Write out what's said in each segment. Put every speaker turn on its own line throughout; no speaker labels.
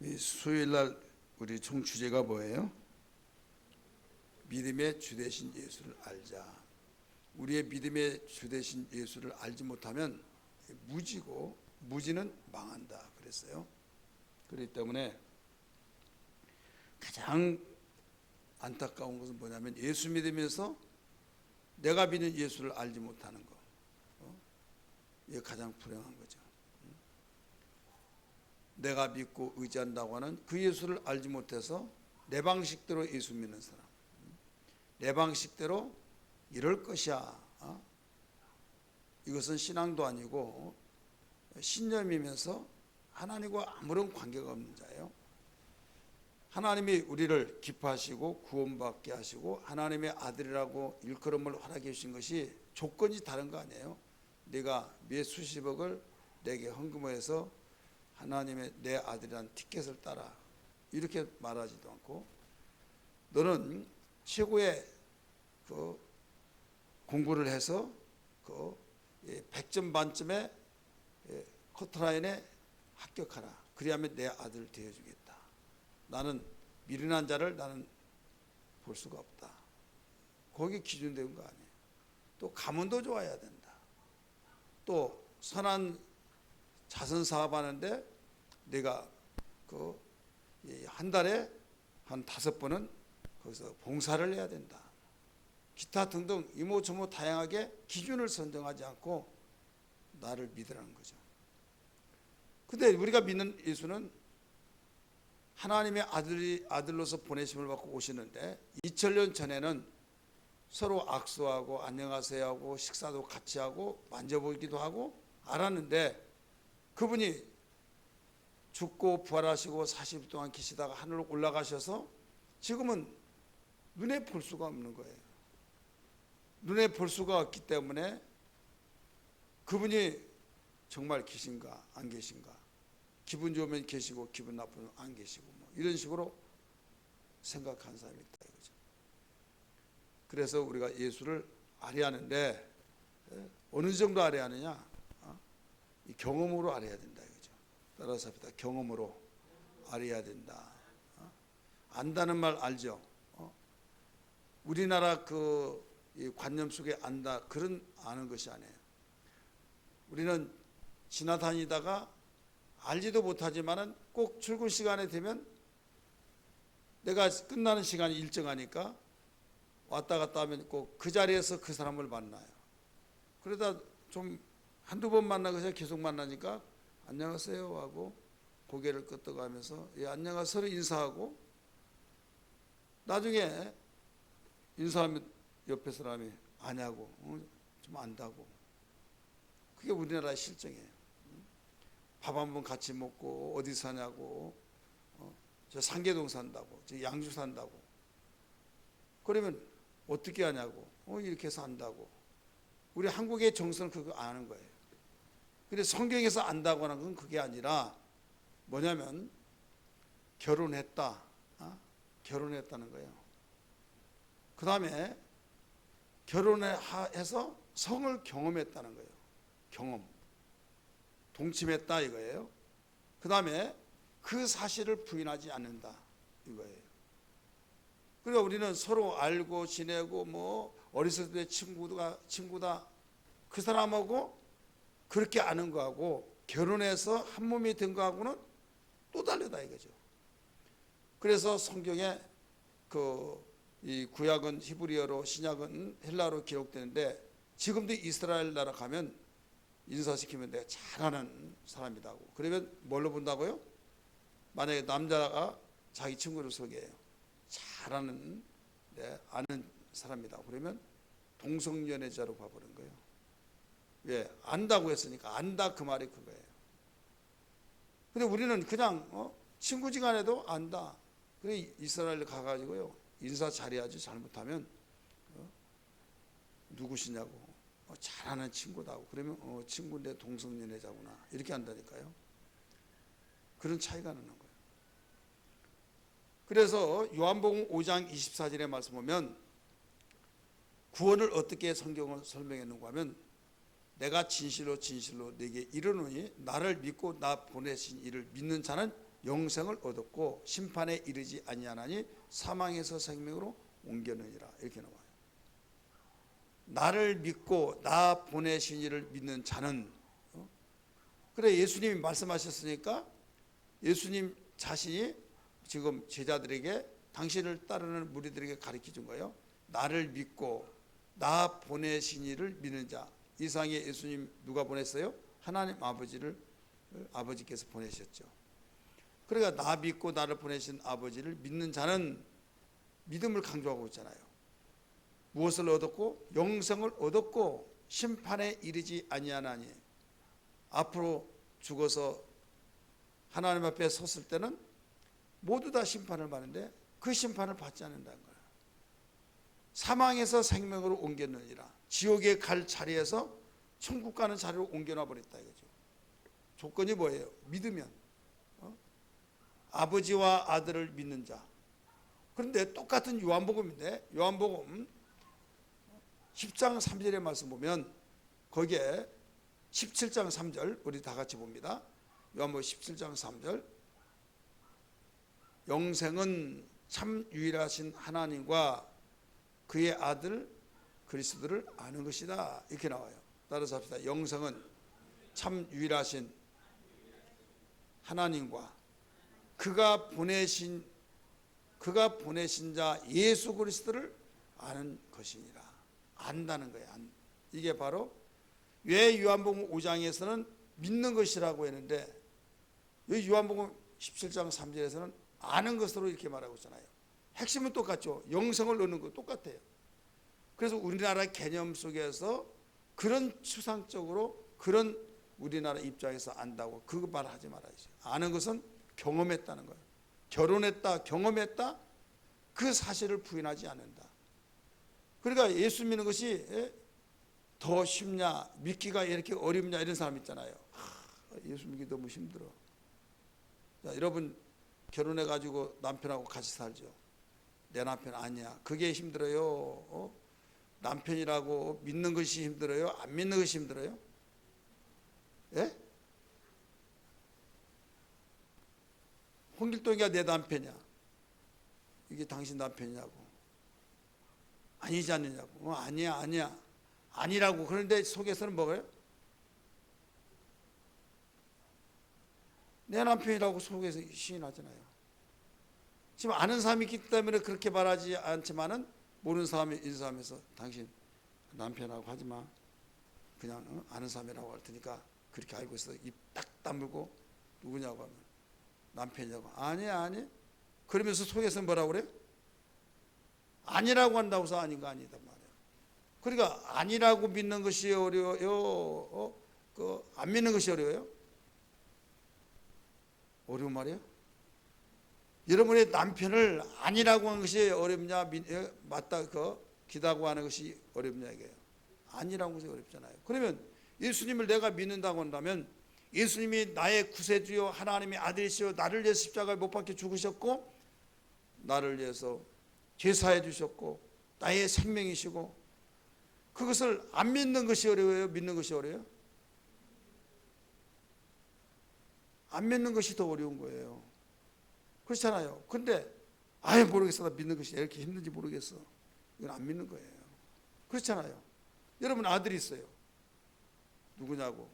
이 수요일 날 우리 총 주제가 뭐예요? 믿음의 주 되신 예수를 알자. 우리의 믿음의 주 되신 예수를 알지 못하면 무지고 무지는 망한다 그랬어요. 그렇기 때문에 가장 안타까운 것은 뭐냐면 예수 믿으면서 내가 믿는 예수를 알지 못하는 거. 이게 가장 불행한 거죠. 내가 믿고 의지한다고 하는 그 예수를 알지 못해서 내 방식대로 예수 믿는 사람, 내 방식대로 이럴 것이야. 이것은 신앙도 아니고 신념이면서 하나님과 아무런 관계가 없는 자예요. 하나님이 우리를 기뻐하시고 구원받게 하시고 하나님의 아들이라고 일컬음을 허락해 주신 것이 조건이 다른 거 아니에요. 네가 몇 수십억을 내게 헌금해서 하나님의 내 아들이란 티켓을 따라 이렇게 말하지도 않고, 너는 최고의 그 공부를 해서 그 100점 만점에 커트라인에 합격하라. 그리하면 내 아들을 대해주겠다. 나는 미련한 자를 나는 볼 수가 없다. 거기 기준된 거 아니에요. 또 가문도 좋아야 된다. 또 선한 자선 사업하는데 내가 그 한 달에 한 5번은 거기서 봉사를 해야 된다. 기타 등등 이모저모 다양하게 기준을 선정하지 않고 나를 믿으라는 거죠. 근데 우리가 믿는 예수는 하나님의 아들로서 보내심을 받고 오시는데 2000년 전에는 서로 악수하고 안녕하세요 하고 식사도 같이 하고 만져보기도 하고 알았는데, 그분이 죽고 부활하시고 40일 동안 계시다가 하늘로 올라가셔서 지금은 눈에 볼 수가 없는 거예요. 눈에 볼 수가 없기 때문에 그분이 정말 계신가 안 계신가, 기분 좋으면 계시고 기분 나쁘면 안 계시고 뭐 이런 식으로 생각하는 사람이 있다 이거죠. 그래서 우리가 예수를 알아야 하는데 어느 정도 알아야 하느냐? 이 경험으로 알아야 된다 이거죠. 따라서 합니다. 경험으로 알아야 된다. 안다는 말 알죠? 우리나라 이 관념 속에 안다 그런 아는 것이 아니에요. 우리는 지나다니다가 알지도 못하지만은 꼭 출근 시간에 되면 내가 끝나는 시간이 일정하니까 왔다 갔다 하면 꼭 그 자리에서 그 사람을 만나요. 그러다 좀 한두 번 만나서 계속 만나니까 안녕하세요 하고 고개를 끄덕하면서 예 안녕하세요 서로 인사하고, 나중에 인사하면 옆에 사람이 아냐고 좀 안다고. 그게 우리나라의 실정이에요. 밥 한 번 같이 먹고 어디 사냐고, 저 상계동 산다고, 저 양주 산다고. 그러면 어떻게 하냐고, 이렇게 해서 안다고. 우리 한국의 정서는 그거 아는 거예요. 근데 성경에서 안다고 하는 건 그게 아니라 뭐냐면 결혼했다, 결혼했다는 거예요. 그 다음에 결혼해서 성을 경험했다는 거예요. 경험, 동침했다 이거예요. 그 다음에 그 사실을 부인하지 않는다 이거예요. 그러니까 우리는 서로 알고 지내고 뭐 어렸을 때 친구다 그 사람하고 그렇게 아는 거하고 결혼해서 한 몸이 된 거하고는 또 다르다 이거죠. 그래서 성경에 이 구약은 히브리어로 신약은 헬라어로 기록되는데, 지금도 이스라엘 나라 가면 인사시키면 내가 잘하는 사람이라고. 그러면 뭘로 본다고요? 만약에 남자가 자기 친구를 소개해요. 잘하는 아는 사람이다. 그러면 동성연애자로 봐버린 거예요. 왜? 안다고 했으니까. 안다 그 말이 그거예요. 근데 우리는 그냥 친구지간에도 안다. 그래 이스라엘 가가지고요 인사 잘해야지. 잘못하면 누구시냐고 잘하는 친구다고. 그러면 친구인데 동성연애자구나 이렇게 한다니까요. 그런 차이가 나는 거예요. 그래서 요한복음 5장 24절의 말씀 보면 구원을 어떻게 성경을 설명했는가 하면, 내가 진실로 진실로 네게 이르노니 나를 믿고 나 보내신 이를 믿는 자는 영생을 얻었고 심판에 이르지 아니하나니 사망에서 생명으로 옮겼느니라. 이렇게 나와요. 나를 믿고 나 보내신 이를 믿는 자는, 그래 예수님이 말씀하셨으니까 예수님 자신이 지금 제자들에게, 당신을 따르는 무리들에게 가르쳐 준 거예요. 나를 믿고 나 보내신 이를 믿는 자. 이 세상에 예수님 누가 보냈어요? 하나님 아버지께서 보내셨죠. 그러니까 나 믿고 나를 보내신 아버지를 믿는 자는, 믿음을 강조하고 있잖아요. 무엇을 얻었고? 영생을 얻었고 심판에 이르지 아니하나니, 앞으로 죽어서 하나님 앞에 섰을 때는 모두 다 심판을 받는데 그 심판을 받지 않는다는 거예요. 사망에서 생명으로 옮겼느니라. 지옥에 갈 자리에서 천국 가는 자리로 옮겨놔 버렸다 이거죠. 조건이 뭐예요? 믿으면, 아버지와 아들을 믿는 자. 그런데 똑같은 요한복음인데, 요한복음 10장 3절의 말씀 보면 거기에 17장 3절 우리 다 같이 봅니다. 요한복음 17장 3절, 영생은 참 유일하신 하나님과 그의 아들 그리스도를 아는 것이다. 이렇게 나와요. 따라서 합시다. 영생은 참 유일하신 하나님과 그가 보내신 자 예수 그리스도를 아는 것이니라. 안다는 거예요. 이게 바로 왜 요한복음 5장에서는 믿는 것이라고 했는데 여기 요한복음 17장 3절에서는 아는 것으로 이렇게 말하고 있잖아요. 핵심은 똑같죠. 영생을 얻는 거 똑같아요. 그래서 우리나라 개념 속에서 그런 추상적으로, 그런 우리나라 입장에서 안다고 그거 말하지 말아야죠. 아는 것은 경험했다는 거예요. 결혼했다, 경험했다, 그 사실을 부인하지 않는다. 그러니까 예수 믿는 것이 더 쉽냐, 믿기가 이렇게 어렵냐, 이런 사람 있잖아요. 예수 믿기 너무 힘들어. 자, 여러분 결혼해가지고 남편하고 같이 살죠. 내 남편 아니야. 그게 힘들어요. 남편이라고 믿는 것이 힘들어요? 안 믿는 것이 힘들어요? 예? 홍길동이가 내 남편이야. 이게 당신 남편이냐고. 아니지 않느냐고. 아니야, 아니야. 아니라고. 그런데 속에서는 뭐예요? 내 남편이라고 속에서 시인하잖아요. 지금 아는 사람이 있기 때문에 그렇게 말하지 않지만은, 모르는 사람이 인사하면서 당신 남편하고 하지 마. 그냥 아는 사람이라고 할 테니까 그렇게 알고 있어. 입 딱 다물고 누구냐고 하면 남편이라고. 아니. 그러면서 속에서 뭐라고 그래? 아니라고 한다고 해서 아닌 거 아니다 말이에요. 그러니까 아니라고 믿는 것이 어려워요? 안 믿는 것이 어려워요? 어려운 말이에요? 여러분의 남편을 아니라고 하는 것이 어렵냐, 맞다, 기다고 하는 것이 어렵냐 이게요. 아니라고 하는 것이 어렵잖아요. 그러면 예수님을 내가 믿는다고 한다면, 예수님이 나의 구세주요 하나님의 아들이시요 나를 위해서 십자가에 못 박혀 죽으셨고 나를 위해서 제사해 주셨고 나의 생명이시고, 그것을 안 믿는 것이 어려워요? 믿는 것이 어려워요? 안 믿는 것이 더 어려운 거예요. 그렇잖아요. 근데 아예 모르겠어. 나 믿는 것이 이렇게 힘든지 모르겠어. 이건 안 믿는 거예요. 그렇잖아요. 여러분 아들이 있어요. 누구냐고?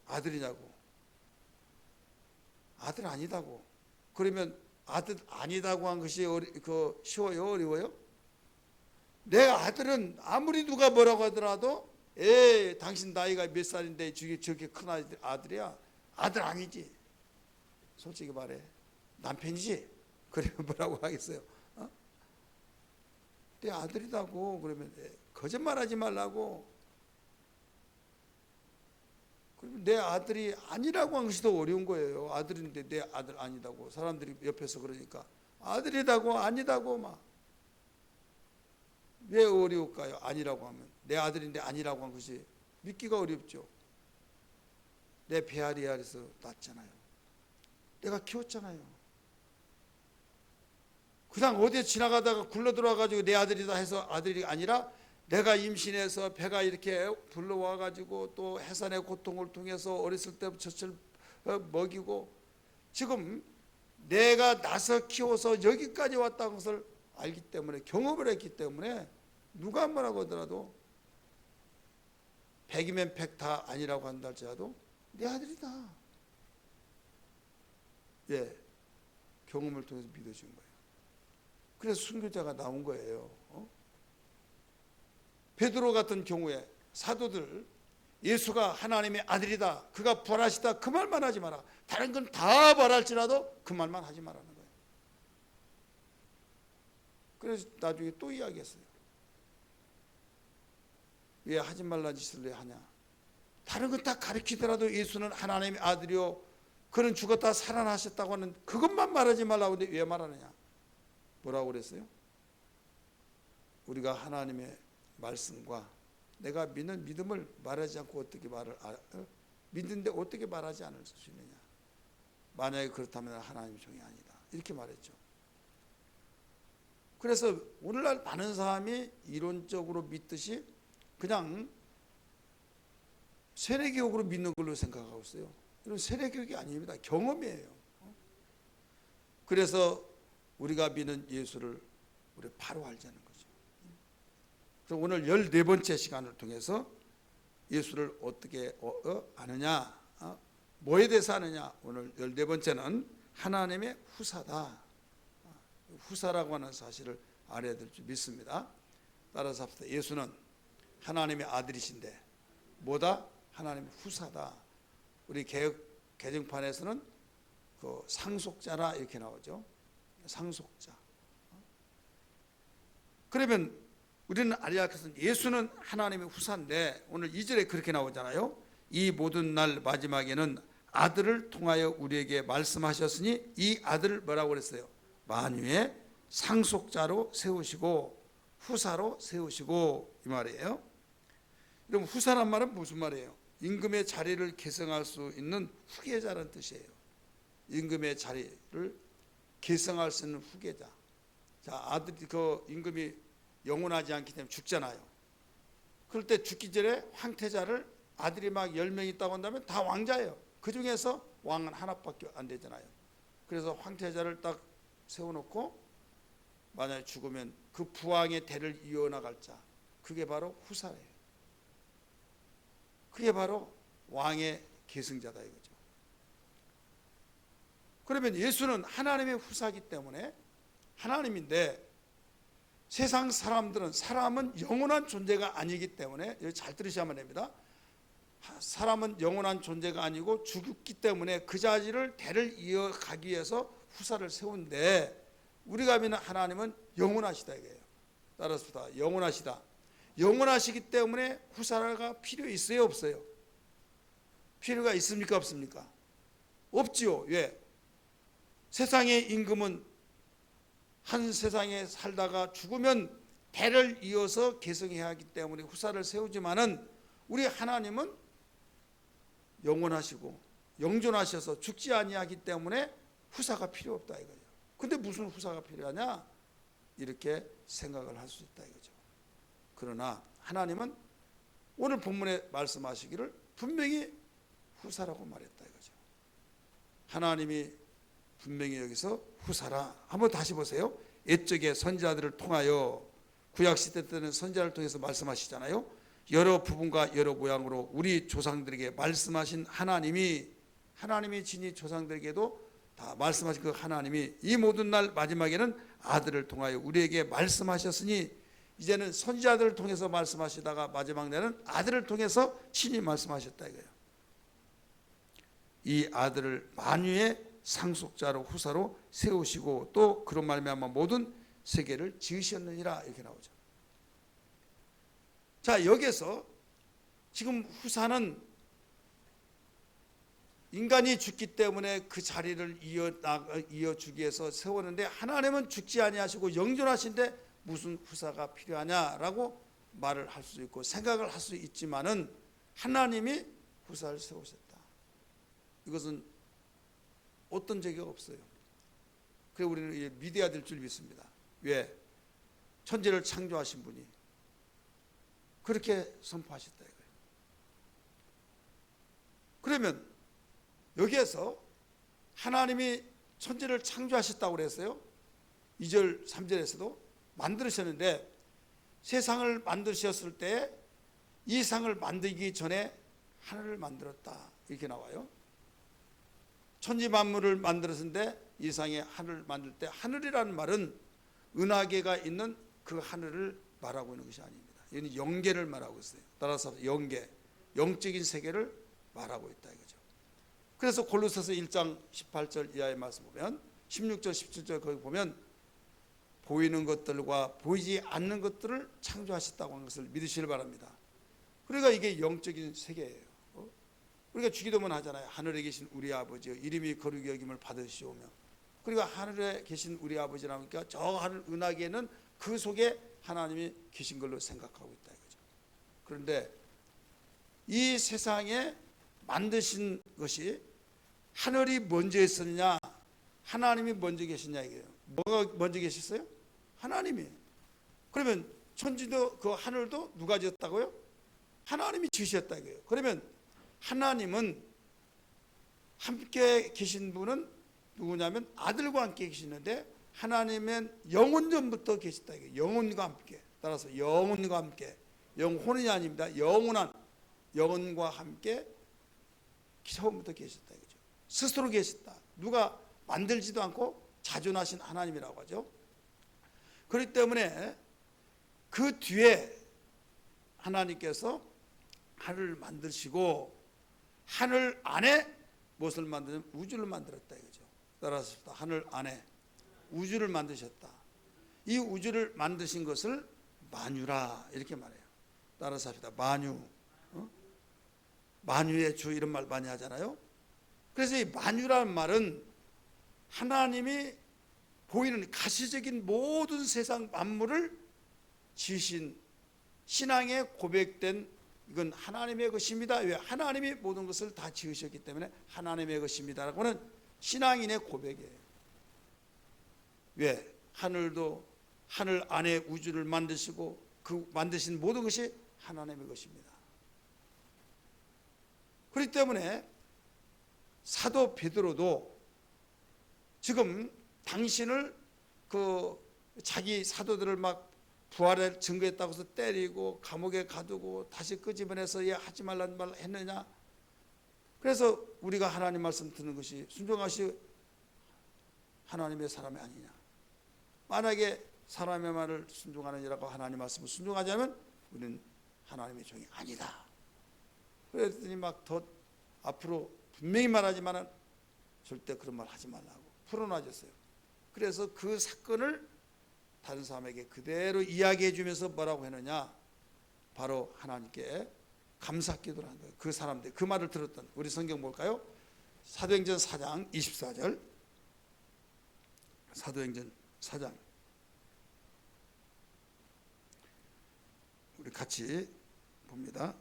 아들이냐고? 아들 아니다고. 그러면 아들 아니다고 한 것이 쉬워요? 어려워요? 내 아들은 아무리 누가 뭐라고 하더라도 당신 나이가 몇 살인데 저렇게 큰 아들이야. 아들 아니지. 솔직히 말해. 남편이지? 그러면 뭐라고 하겠어요? 내 아들이다고. 그러면 거짓말하지 말라고. 그러면 내 아들이 아니라고 하는 것이 더 어려운 거예요. 아들인데 내 아들 아니다고. 사람들이 옆에서 그러니까 아들이다고 아니다고 막. 왜 어려울까요? 아니라고 하면. 내 아들인데 아니라고 하는 것이 믿기가 어렵죠. 내 배알이 아래서 낳았잖아요. 내가 키웠잖아요. 그냥 어디에 지나가다가 굴러 들어와가지고 내 아들이다 해서 아들이 아니라, 내가 임신해서 배가 이렇게 불러와가지고 또 해산의 고통을 통해서 어렸을 때부터 젖을 먹이고 지금 내가 나서 키워서 여기까지 왔다는 것을 알기 때문에, 경험을 했기 때문에 누가 뭐라고 하더라도 100이면 100 다 아니라고 한다 할지라도 내 아들이다. 예, 경험을 통해서 믿어준 거예요. 그래서 순교자가 나온 거예요. 베드로 같은 경우에 사도들 예수가 하나님의 아들이다, 그가 부활하시다, 그 말만 하지 마라. 다른 건 다 말할지라도 그 말만 하지 말라는 거예요. 그래서 나중에 또 이야기했어요. 왜 하지 말라는 짓을 왜 하냐. 다른 건 다 가르치더라도 예수는 하나님의 아들이요, 그는 죽었다 살아나셨다고 하는 그것만 말하지 말라고 하는데 왜 말하느냐. 뭐라고 그랬어요? 우리가 하나님의 말씀과 내가 믿는 믿음을 말하지 않고 어떻게 믿는데 어떻게 말하지 않을 수 있느냐. 만약에 그렇다면 하나님의 종이 아니다, 이렇게 말했죠. 그래서 오늘날 많은 사람이 이론적으로 믿듯이 그냥 세례교육으로 믿는 걸로 생각하고 있어요. 이건 세례교육이 아닙니다. 경험이에요. 그래서 우리가 믿는 예수를 우리 바로 알자는 거죠. 그래서 오늘 14번째 시간을 통해서 예수를 어떻게 아느냐, 뭐에 대해서 아느냐. 오늘 14번째는 하나님의 후사다. 후사라고 하는 사실을 알아야 될 줄 믿습니다. 따라서 합시다. 예수는 하나님의 아들이신데 뭐다? 하나님의 후사다. 우리 개정판에서는 그 상속자라 이렇게 나오죠. 상속자. 그러면 우리는 알아야 할 것은 예수는 하나님의 후사인데 오늘 2절에 그렇게 나오잖아요. 이 모든 날 마지막에는 아들을 통하여 우리에게 말씀하셨으니 이 아들을 뭐라고 그랬어요? 만유의 상속자로 세우시고 후사로 세우시고, 이 말이에요. 그럼 후사란 말은 무슨 말이에요? 임금의 자리를 계승할 수 있는 후계자라는 뜻이에요. 임금의 자리를 계승할 수 있는 후계자. 자, 아들이 그 임금이 영원하지 않기 때문에 죽잖아요. 그럴 때 죽기 전에 황태자를 아들이 막 10명 있다고 한다면 다 왕자예요. 그 중에서 왕은 하나밖에 안 되잖아요. 그래서 황태자를 딱 세워놓고 만약에 죽으면 그 부왕의 대를 이어나갈 자, 그게 바로 후사예요. 그게 바로 왕의 계승자다 이거죠. 그러면 예수는 하나님의 후사이기 때문에 하나님인데 세상 사람은 영원한 존재가 아니기 때문에, 잘 들으셔야만 됩니다. 사람은 영원한 존재가 아니고 죽었기 때문에 그 자리를 대를 이어가기 위해서 후사를 세운데 우리가 믿는 하나님은 영원하시다 이거예요. 따라서 영원하시다. 영원하시기 때문에 후사가 필요 있어요, 없어요? 필요가 있습니까, 없습니까? 없지요. 왜? 세상의 임금은 한 세상에 살다가 죽으면 대를 이어서 계승해야 하기 때문에 후사를 세우지만은 우리 하나님은 영원하시고 영존하셔서 죽지 아니하기 때문에 후사가 필요 없다 이거예요. 근데 무슨 후사가 필요하냐? 이렇게 생각을 할 수 있다 이거죠. 그러나 하나님은 오늘 본문에 말씀하시기를 분명히 후사라고 말했다 이거죠. 하나님이 분명히 여기서 후사라. 한번 다시 보세요. 옛적의 선지자들을 통하여, 구약시대 때는 선지자를 통해서 말씀하시잖아요. 여러 부분과 여러 모양으로 우리 조상들에게 말씀하신 하나님이 진히 조상들에게도 다 말씀하신 그 하나님이 이 모든 날 마지막에는 아들을 통하여 우리에게 말씀하셨으니, 이제는 선지자들을 통해서 말씀하시다가 마지막 날은 아들을 통해서 친히 말씀하셨다 이거예요. 이 아들을 만유의 상속자로 후사로 세우시고 또 그런 말미암아 모든 세계를 지으셨느니라 이렇게 나오죠. 자, 여기에서 지금 후사는 인간이 죽기 때문에 그 자리를 이어주기 위해서 세웠는데 하나님은 죽지 아니하시고 영존하신데 무슨 후사가 필요하냐라고 말을 할 수 있고 생각을 할 수 있지만은 하나님이 후사를 세우셨다. 이것은 어떤 적이 없어요. 그래서 우리는 믿어야 될 줄 믿습니다. 왜? 천지를 창조하신 분이 그렇게 선포하셨다 이거예요. 그러면 여기에서 하나님이 천지를 창조하셨다고 그랬어요. 2절 3절에서도 만드셨는데 세상을 만드셨을 때 이 상을 만들기 전에 하늘을 만들었다 이렇게 나와요. 천지 만물을 만들었는데 이 상에 하늘을 만들 때 하늘이라는 말은 은하계가 있는 그 하늘을 말하고 있는 것이 아닙니다. 이는 영계를 말하고 있어요. 따라서 영계, 영적인 세계를 말하고 있다 이거죠. 그래서 골로새서 1장 18절 이하의 말씀 보면 16절 17절 거기 보면 보이는 것들과 보이지 않는 것들을 창조하셨다고 하는 것을 믿으시길 바랍니다. 그러니까 이게 영적인 세계예요. 우리가 주기도문 하잖아요. 하늘에 계신 우리 아버지여 이름이 거룩히 여김을 받으시오며. 그러니까 하늘에 계신 우리 아버지라니까 저 하늘 은하계는 그 속에 하나님이 계신 걸로 생각하고 있다 이거죠. 그런데 이 세상에 만드신 것이 하늘이 먼저 있었느냐 하나님이 먼저 계시냐 이게요. 뭐가 먼저 계셨어요? 하나님이. 그러면 천지도 그 하늘도 누가 지었다고요? 하나님이 지으셨다 이거예요. 그러면 하나님은 함께 계신 분은 누구냐면 아들과 함께 계시는데 하나님은 영원전부터 계셨다 이거예요. 영혼과 함께. 따라서 영혼과 함께. 영혼이 아닙니다. 영원한 영혼과 함께 처음부터 계셨다 이거죠. 스스로 계셨다. 누가 만들지도 않고 자존하신 하나님이라고 하죠. 그렇기 때문에 그 뒤에 하나님께서 하늘을 만드시고 하늘 안에 무엇을 만드냐면 우주를 만들었다 이거죠. 따라서 하늘 안에 우주를 만드셨다. 이 우주를 만드신 것을 만유라 이렇게 말해요. 따라서 합시다. 만유. 만유의 주 이런 말 많이 하잖아요. 그래서 이 만유라는 말은 하나님이 보이는 가시적인 모든 세상 만물을 지으신 신앙에 고백된 이건 하나님의 것입니다. 왜? 하나님이 모든 것을 다 지으셨기 때문에 하나님의 것입니다라고는 신앙인의 고백이에요. 왜? 하늘도 하늘 안에 우주를 만드시고 그 만드신 모든 것이 하나님의 것입니다. 그렇기 때문에 사도 베드로도 지금 당신을 그 자기 사도들을 막 부활을 증거했다고 해서 때리고 감옥에 가두고 다시 끄집어내서 얘 하지 말라는 말 했느냐. 그래서 우리가 하나님 말씀 듣는 것이 순종하시 하나님의 사람이 아니냐. 만약에 사람의 말을 순종하느니라고 하나님 말씀을 순종하자면 우리는 하나님의 종이 아니다. 그랬더니 막 더 앞으로 분명히 말하지만 절대 그런 말 하지 말라고 풀어놔줬어요. 그래서 그 사건을 다른 사람에게 그대로 이야기해 주면서 뭐라고 했느냐. 바로 하나님께 감사기도를 한 거예요. 그 사람들 그 말을 들었던 우리 성경 볼까요? 사도행전 4장 24절. 사도행전 4장 우리 같이 봅니다.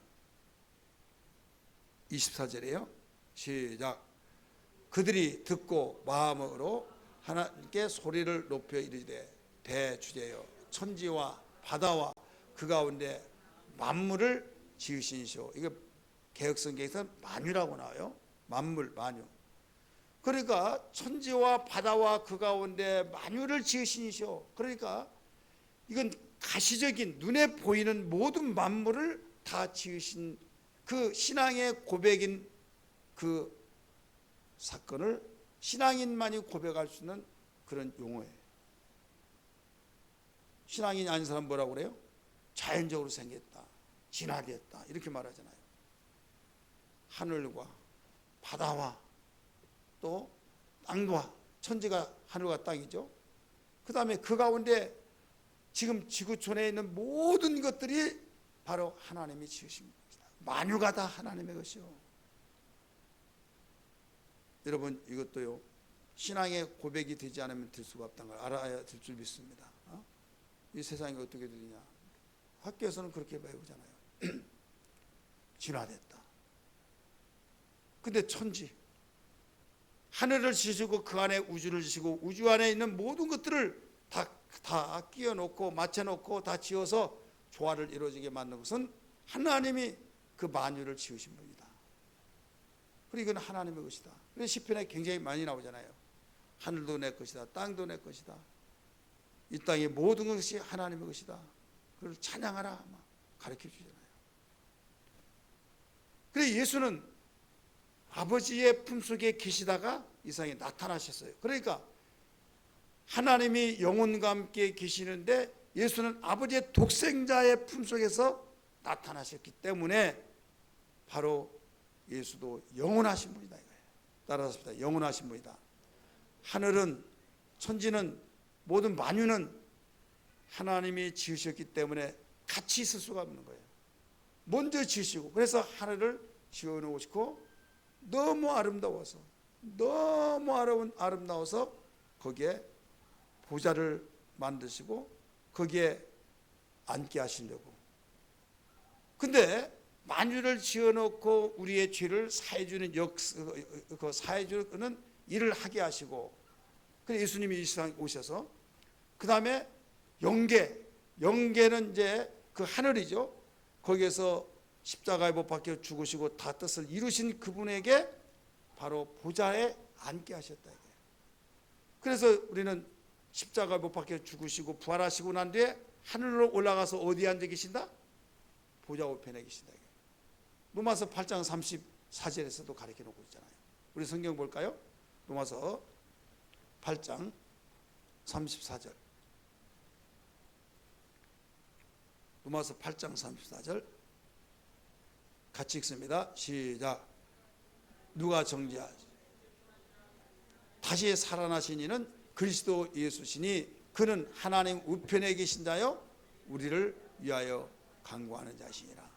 24절이에요. 시작. 그들이 듣고 마음으로 하나님께 소리를 높여 이르되 대주제여 천지와 바다와 그 가운데 만물을 지으시니시오. 이게 개혁성경에서 만유라고 나와요. 만물 만유. 그러니까 천지와 바다와 그 가운데 만유를 지으시니시오. 그러니까 이건 가시적인 눈에 보이는 모든 만물을 다 지으신 그 신앙의 고백인 그 사건을 신앙인만이 고백할 수 있는 그런 용어예요. 신앙인이 아닌 사람 뭐라고 그래요? 자연적으로 생겼다, 진화됐다 이렇게 말하잖아요. 하늘과 바다와 또 땅과 천지가 하늘과 땅이죠. 그 다음에 그 가운데 지금 지구촌에 있는 모든 것들이 바로 하나님이 지으신 겁니다. 만유가 다 하나님의 것이요. 여러분 이것도요 신앙의 고백이 되지 않으면 될 수가 없다는 걸 알아야 될 줄 믿습니다. 이 세상이 어떻게 되느냐. 학교에서는 그렇게 배우잖아요. 진화됐다. 근데 천지 하늘을 지으시고 그 안에 우주를 지으시고 우주 안에 있는 모든 것들을 다 끼워 놓고 맞춰 놓고 다 지어서 조화를 이루어지게 만든 것은 하나님이 그 만유를 지으신 겁니다. 그리고 이건 하나님의 것이다. 그래서 시편에 굉장히 많이 나오잖아요. 하늘도 내 것이다. 땅도 내 것이다. 이 땅의 모든 것이 하나님의 것이다. 그걸 찬양하라 가르쳐 주잖아요. 그래서 예수는 아버지의 품속에 계시다가 이 세상에 나타나셨어요. 그러니까 하나님이 영혼과 함께 계시는데 예수는 아버지의 독생자의 품속에서 나타나셨기 때문에 바로 예수도 영원하신 분이다 이거예요. 따라서 영원하신 분이다. 하늘은, 천지는, 모든 만유는 하나님이 지으셨기 때문에 같이 있을 수가 없는 거예요. 먼저 지으시고, 그래서 하늘을 지어놓으시고 너무 아름다워서 거기에 보좌를 만드시고 거기에 앉게 하시려고. 근데 만유를 지어놓고 우리의 죄를 사해주는 그 사해주는 일을 하게 하시고, 그래서 예수님이 이 세상에 오셔서 그 다음에 영계는 이제 그 하늘이죠. 거기에서 십자가에 못 박혀 죽으시고 다 뜻을 이루신 그분에게 바로 보좌에 앉게 하셨다. 그래서 우리는 십자가에 못 박혀 죽으시고 부활하시고 난 뒤에 하늘로 올라가서 어디에 앉아 계신다? 보좌 우편에 계신다. 로마서 8장 34절에서도 가르쳐 놓고 있잖아요. 우리 성경 볼까요? 로마서 8장 34절. 로마서 8장 34절 같이 읽습니다. 시작. 누가 정죄하지? 다시 살아나신 이는 그리스도 예수시니 그는 하나님 우편에 계신 자요 우리를 위하여 간구하는 자시니라.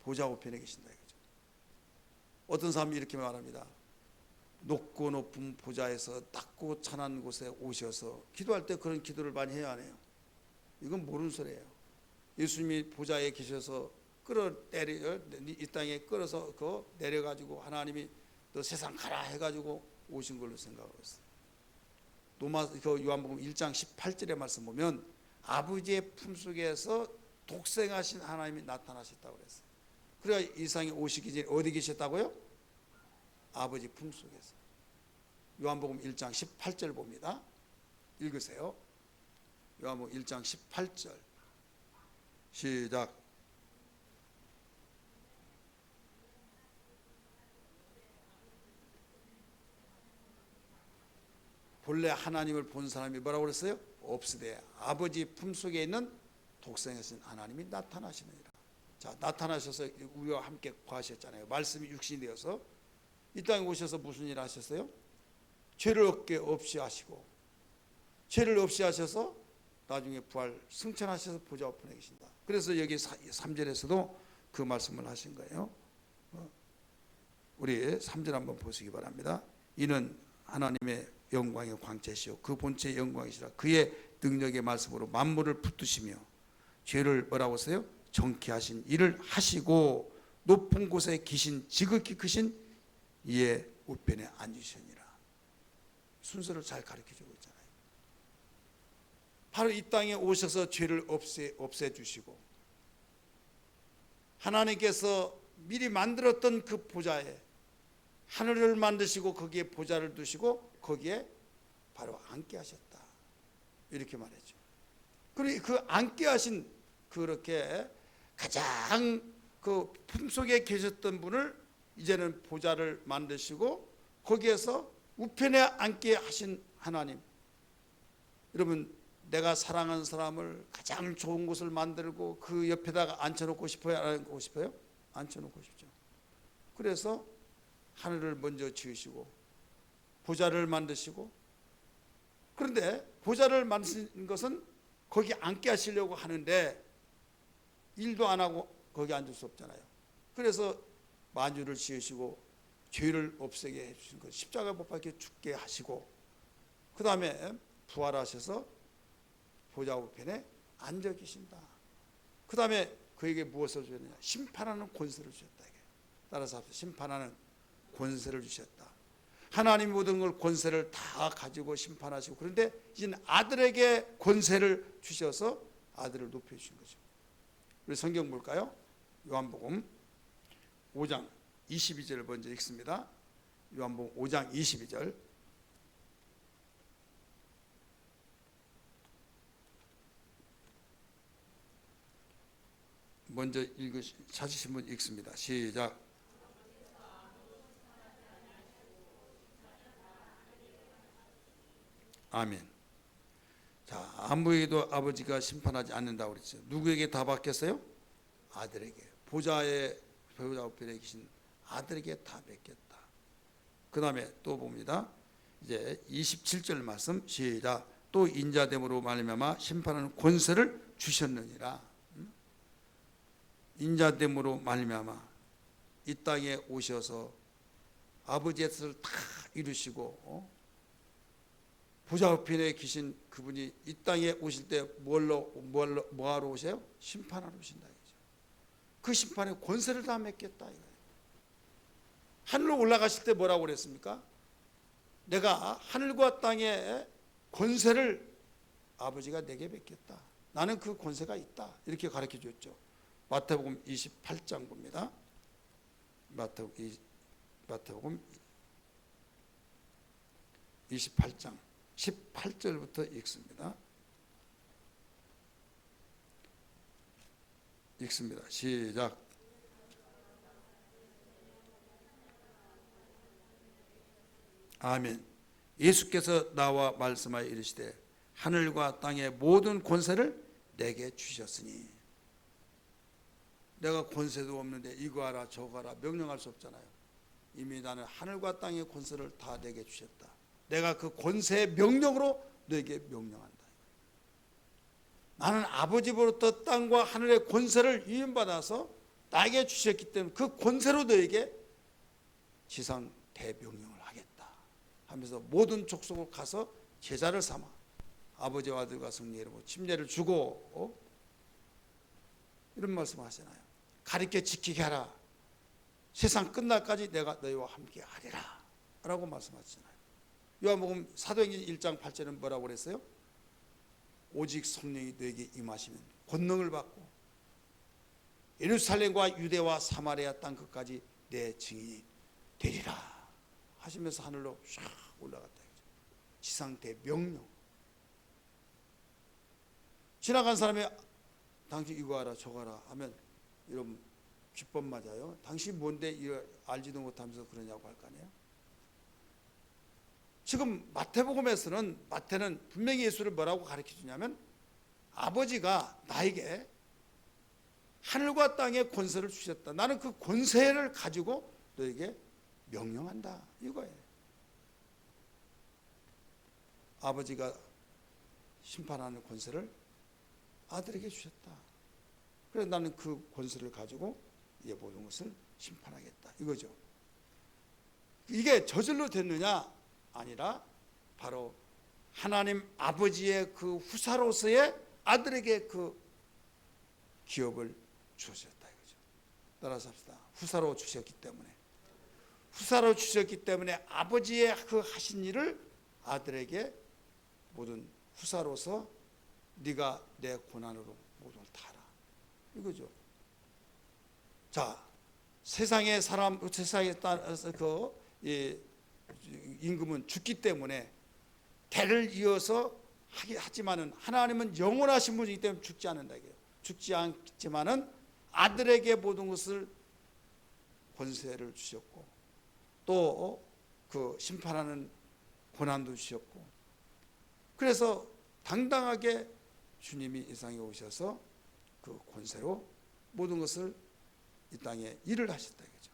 보좌 우편에 계신다 이거죠. 어떤 사람이 이렇게 말합니다. 높고 높은 보좌에서 낮고 찬한 곳에 오셔서 기도할 때 그런 기도를 많이 해야 하네요. 이건 모르는 소리예요. 예수님이 보좌에 계셔서 이 땅에 끌어서 내려가지고 하나님이 너 세상 가라 해가지고 오신 걸로 생각하고 있어요. 요한복음 1장 18절의 말씀 보면 아버지의 품속에서 독생하신 하나님이 나타나셨다고 그랬어요. 그래야 이 세상에 오시기 전에 어디 계셨다고요? 아버지 품속에서. 요한복음 1장 18절 봅니다. 읽으세요. 요한복음 1장 18절 시작. 본래 하나님을 본 사람이 뭐라고 그랬어요? 없으되 아버지 품속에 있는 독생하신 하나님이 나타나시느니라. 자, 나타나셔서 우리와 함께 거하셨잖아요. 말씀이 육신이 되어서 이 땅에 오셔서 무슨 일 하셨어요? 죄를 없이 하시고, 죄를 없이 하셔서 나중에 부활 승천하셔서 보좌 우편에 계신다. 그래서 여기 3절에서도 그 말씀을 하신 거예요. 우리 3절 한번 보시기 바랍니다. 이는 하나님의 영광의 광채시요 그 본체의 영광이시라. 그의 능력의 말씀으로 만물을 붙드시며 죄를 뭐라고 했어요? 정케 하신 일을 하시고 높은 곳에 계신 지극히 크신 이의 우편에 앉으시니라. 순서를 잘 가르쳐주고 있잖아요. 바로 이 땅에 오셔서 죄를 없애주시고 하나님께서 미리 만들었던 그 보좌에 하늘을 만드시고 거기에 보좌를 두시고 거기에 바로 앉게 하셨다. 이렇게 말했죠. 그리고 그 앉게 하신 그렇게 가장 그 품속에 계셨던 분을 이제는 보좌를 만드시고 거기에서 우편에 앉게 하신 하나님. 여러분, 내가 사랑하는 사람을 가장 좋은 곳을 만들고 그 옆에다가 앉혀놓고 싶어요? 안 앉고 싶어요? 앉혀놓고 싶죠. 그래서 하늘을 먼저 지으시고 보좌를 만드시고, 그런데 보좌를 만드신 것은 거기 앉게 하시려고 하는데 일도 안 하고 거기 앉을 수 없잖아요. 그래서 만유를 지으시고 죄를 없애게 해주신 것, 십자가에 못 박혀 죽게 하시고 그 다음에 부활하셔서 보좌 우편에 앉아 계신다. 그 다음에 그에게 무엇을 주셨느냐? 심판하는 권세를 주셨다. 따라서 심판하는 권세를 주셨다. 하나님이 모든 걸 권세를 다 가지고 심판하시고, 그런데 이제 아들에게 권세를 주셔서 아들을 높여주신 거죠. 우리 성경 볼까요? 요한복음 5장 22절을 먼저 읽습니다. 요한복음 5장 22절. 먼저 찾으신 분 읽습니다. 시작. 아멘. 자, 아무에게도 아버지가 심판하지 않는다고 그랬죠. 누구에게 다 맡겼어요? 아들에게. 보좌 우편에 계신 아들에게 다 맡겼다. 그 다음에 또 봅니다. 이제 27절 말씀 시작. 또 인자됨으로 말미암아 심판하는 권세를 주셨느니라. 인자됨으로 말미암아 이 땅에 오셔서 아버지의 뜻을 다 이루시고 보좌 우편에 계신 그분이 이 땅에 오실 때 뭐하러 오세요? 심판하러 오신다 이거죠. 그 심판의 권세를 다 맡겼다 이거예요. 하늘로 올라가실 때 뭐라고 그랬습니까? 내가 하늘과 땅의 권세를 아버지가 내게 맡겼다. 나는 그 권세가 있다. 이렇게 가르쳐 줬죠. 마태복음 28장 봅니다. 마태복음 28장 18절부터 읽습니다. 시작. 아멘. 예수께서 나와 말씀하여 이르시되 하늘과 땅의 모든 권세를 내게 주셨으니. 내가 권세도 없는데 이거 하라 저거 하라 명령할 수 없잖아요. 이미 나는 하늘과 땅의 권세를 다 내게 주셨다. 내가 그 권세의 명령으로 너에게 명령한다. 나는 아버지로부터 땅과 하늘의 권세를 위임받아서 나에게 주셨기 때문에 그 권세로 너에게 지상 대명령을 하겠다 하면서 모든 족속을 가서 제자를 삼아 아버지와 아들과 성령의 이름으로 침례를 주고 이런 말씀 하시나요? 가르쳐 지키게 하라. 세상 끝날까지 내가 너희와 함께 하리라 라고 말씀하시잖아요. 요한복음 사도행전 1장 8절은 뭐라고 그랬어요? 오직 성령이 너에게 임하시면 권능을 받고 예루살렘과 유대와 사마리아 땅 끝까지 내 증인이 되리라 하시면서 하늘로 샥 올라갔다. 지상 대명령. 지나간 사람이 당신 이거 하라 저거 하라 하면 이런 귓법 맞아요. 당신 뭔데 알지도 못하면서 그러냐고 할 거 아니에요. 지금 마태복음에서는 마태는 분명히 예수를 뭐라고 가르쳐 주냐면 아버지가 나에게 하늘과 땅의 권세를 주셨다. 나는 그 권세를 가지고 너에게 명령한다 이거예요. 아버지가 심판하는 권세를 아들에게 주셨다. 그래서 나는 그 권세를 가지고 이 모든 것을 심판하겠다 이거죠. 이게 저절로 됐느냐? 아니라 바로 하나님 아버지의 그 후사로서의 아들에게 그 기업을 주셨다 이거죠. 따라서 합시다. 후사로 주셨기 때문에 아버지의 그 하신 일을 아들에게 모든 후사로서 네가 내 고난으로 모든 걸 다 하라 이거죠. 자, 세상에 따라서 임금은 죽기 때문에 대를 이어서 하지만은 하나님은 영원하신 분이기 때문에 죽지 않는다 이거예요. 죽지 않지만은 아들에게 모든 것을 권세를 주셨고 또 그 심판하는 고난도 주셨고 그래서 당당하게 주님이 이 세상에 오셔서 그 권세로 모든 것을 이 땅에 일을 하셨다 이거죠.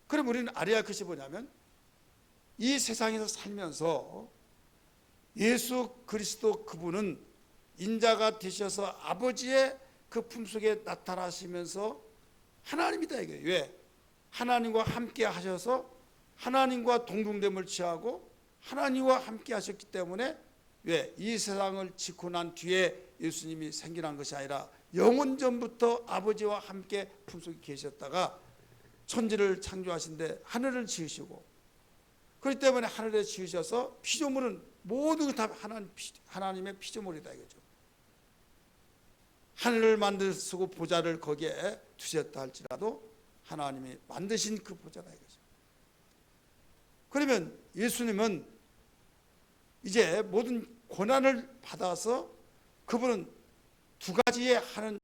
그럼 우리는 알아야 할 것이 뭐냐면 이 세상에서 살면서 예수 그리스도 그분은 인자가 되셔서 아버지의 그 품속에 나타나시면서 하나님이다 이거예요. 왜? 하나님과 함께 하셔서 하나님과 동등됨을 취하고 하나님과 함께 하셨기 때문에 왜? 이 세상을 짓고 난 뒤에 예수님이 생겨난 것이 아니라 영원전부터 아버지와 함께 품속에 계셨다가 천지를 창조하신데 하늘을 지으시고 그렇기 때문에 하늘에 지으셔서 피조물은 모든 다 하나님의 피조물이다 이거죠. 하늘을 만드시고 보좌를 거기에 두셨다 할지라도 하나님이 만드신 그 보좌다 이거죠. 그러면 예수님은 이제 모든 고난을 받아서 그분은 두 가지의 하는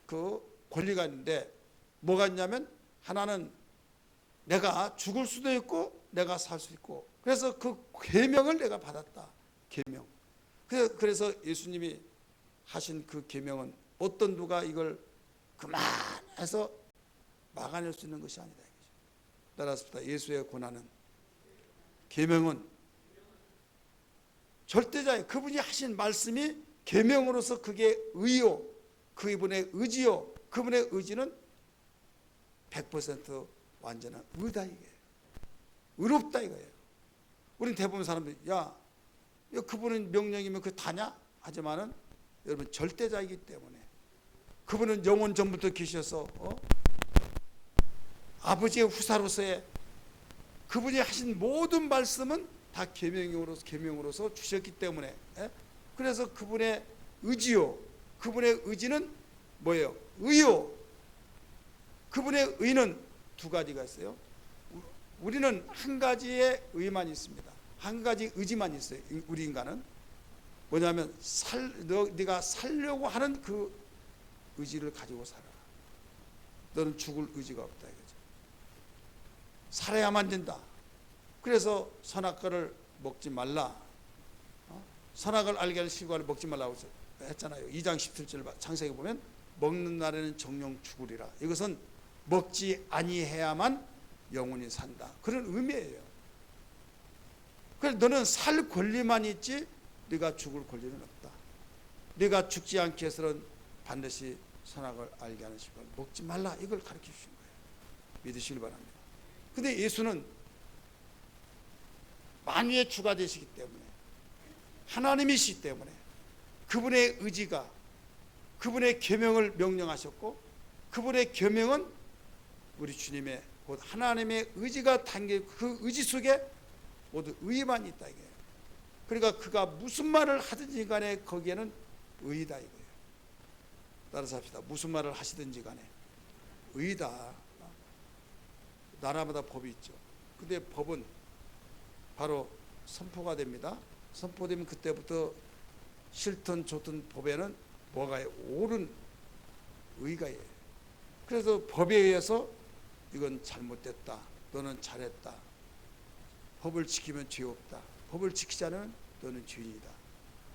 그 권리가 있는데 뭐가 있냐면 하나는 내가 죽을 수도 있고 내가 살 수 있고, 그래서 그 계명을 내가 받았다. 계명. 그래서 예수님이 하신 그 계명은 어떤 누가 이걸 그만해서 막아낼 수 있는 것이 아니다 이거죠. 따라서 예수의 고난은, 계명은 절대자예요. 그분이 하신 말씀이 계명으로서 그게 의요, 그분의 의지요. 그분의 의지는 100% 완전한 의다 이거예요. 의롭다 이거예요. 우린 대부분 사람들이 야 그분은 명령이면 그 다냐? 하지만은 여러분 절대자이기 때문에, 그분은 영원 전부터 계셔서 아버지의 후사로서의 그분이 하신 모든 말씀은 다 계명으로서 주셨기 때문에, 그래서 그분의 의지요, 그분의 의지는 뭐예요? 의요. 그분의 의는 두 가지가 있어요. 우리는 한 가지의 의만 있습니다. 한 가지 의지만 있어요. 우리 인간은 뭐냐면 네가 살려고 하는 그 의지를 가지고 살아. 너는 죽을 의지가 없다 이거죠. 살아야만 된다. 그래서 선악과를 먹지 말라. 선악을 알게 할 실과를 먹지 말라고 했잖아요. 2장 17절 창세기 보면 먹는 날에는 정령 죽으리라. 이것은 먹지 아니해야만 영원히 산다. 그런 의미예요. 그래서 너는 살 권리만 있지 네가 죽을 권리는 없다. 네가 죽지 않기 위해서는 반드시 선악을 알게 하는 실과를 먹지 말라. 이걸 가르쳐 주신 거예요. 믿으시길 바랍니다. 근데 예수는 만유의 주가 되시기 때문에, 하나님이시기 때문에 그분의 의지가, 그분의 계명을 명령하셨고, 그분의 계명은 우리 주님의 곧 하나님의 의지가 담긴 그 의지 속에 모두 의만 있다 이거예요. 그러니까 그가 무슨 말을 하든지 간에 거기에는 의다 이거예요. 따라서 합시다. 무슨 말을 하시든지 간에 의다. 나라마다 법이 있죠. 근데 법은 바로 선포가 됩니다. 선포되면 그때부터 싫든 좋든 법에는 뭐가 옳은 의가 있어요. 그래서 법에 의해서 이건 잘못됐다, 너는 잘했다, 법을 지키면 죄 없다, 법을 지키지 않으면 너는 죄인이다,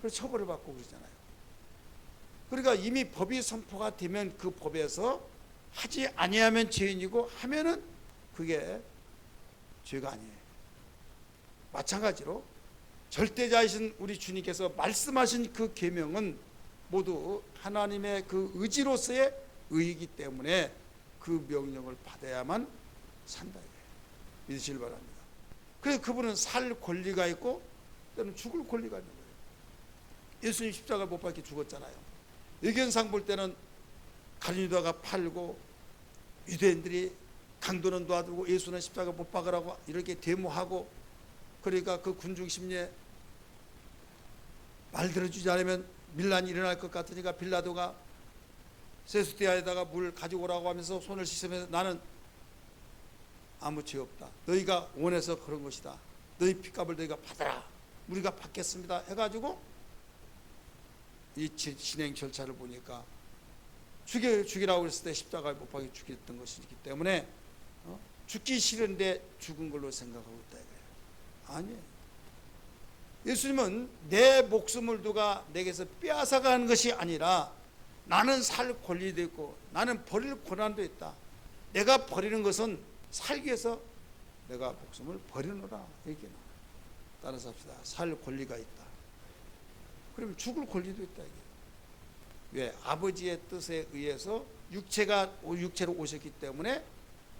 그래서 처벌을 받고 그러잖아요. 그러니까 이미 법이 선포가 되면 그 법에서 하지 아니하면 죄인이고 하면은 그게 죄가 아니에요. 마찬가지로 절대자이신 우리 주님께서 말씀하신 그 계명은 모두 하나님의 그 의지로서의 의이기 때문에 그 명령을 받아야만 산다. 믿으시길 바랍니다. 그래서 그분은 살 권리가 있고 때는 죽을 권리가 있는 거예요. 예수님 십자가 못 박혀 죽었잖아요. 예견상 볼 때는 가룟유다가 팔고 유대인들이 강도는 놔두고 예수는 십자가 못 박으라고 이렇게 데모하고, 그러니까 그 군중 심리에 말 들어주지 않으면 밀란이 일어날 것 같으니까 빌라도가 세수대야에다가 물 가지고 오라고 하면서 손을 씻으면서 나는 아무 죄 없다, 너희가 원해서 그런 것이다, 너희 핏값을 너희가 받아라, 우리가 받겠습니다 해가지고 이 진행 절차를 보니까 죽이라고 했을 때 십자가에 못 박혀 죽였던 것이기 때문에 죽기 싫은데 죽은 걸로 생각하고 있다 이거예요. 아니에요. 예수님은 내 목숨을 누가 내게서 빼앗아가는 것이 아니라 나는 살 권리도 있고 나는 버릴 권한도 있다. 내가 버리는 것은 살기 위해서 내가 목숨을 버리노라 얘기나. 따라서 합시다. 살 권리가 있다. 그러면 죽을 권리도 있다 이게. 왜? 아버지의 뜻에 의해서 육체로 오셨기 때문에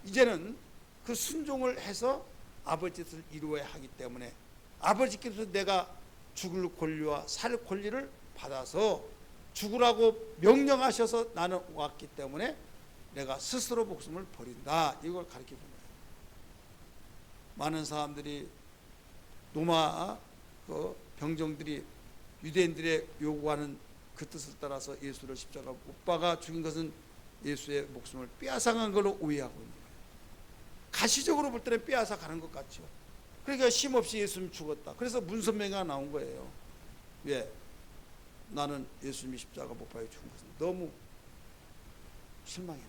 이제는 그 순종을 해서 아버지 뜻을 이루어야 하기 때문에 아버지께서 내가 죽을 권리와 살 권리를 받아서 죽으라고 명령하셔서 나는 왔기 때문에 내가 스스로 목숨을 버린다. 이걸 가르쳐 준 거예요. 많은 사람들이 로마 병정들이 유대인들의 요구하는 그 뜻을 따라서 예수를 십자가 못 박아 죽인 것은 예수의 목숨을 빼앗아간 걸로 오해하고 있는 거예요. 가시적으로 볼 때는 빼앗아 가는 것 같죠. 그러니까 힘없이 예수님 죽었다. 그래서 문선명이 나온 거예요. 왜? 나는 예수님이 십자가 못 박혀 죽은 것은 너무 실망했다.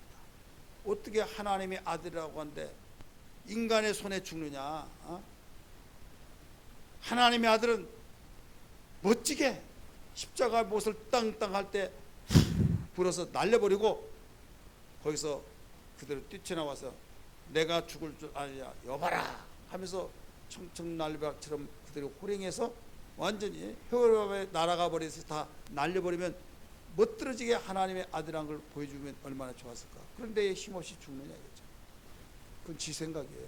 어떻게 하나님의 아들이라고 하는데 인간의 손에 죽느냐? 하나님의 아들은 멋지게 십자가 못을 땅땅 할 때 불어서 날려버리고 거기서 그대로 뛰쳐나와서 내가 죽을 줄 아냐 여봐라 하면서 청청날벼락처럼 그대로 호령해서 완전히 혈압에 날아가 버려서 다 날려버리면 멋들어지게 하나님의 아들한 걸 보여주면 얼마나 좋았을까. 그런데 힘없이 죽느냐 이거죠. 그건 지 생각이에요.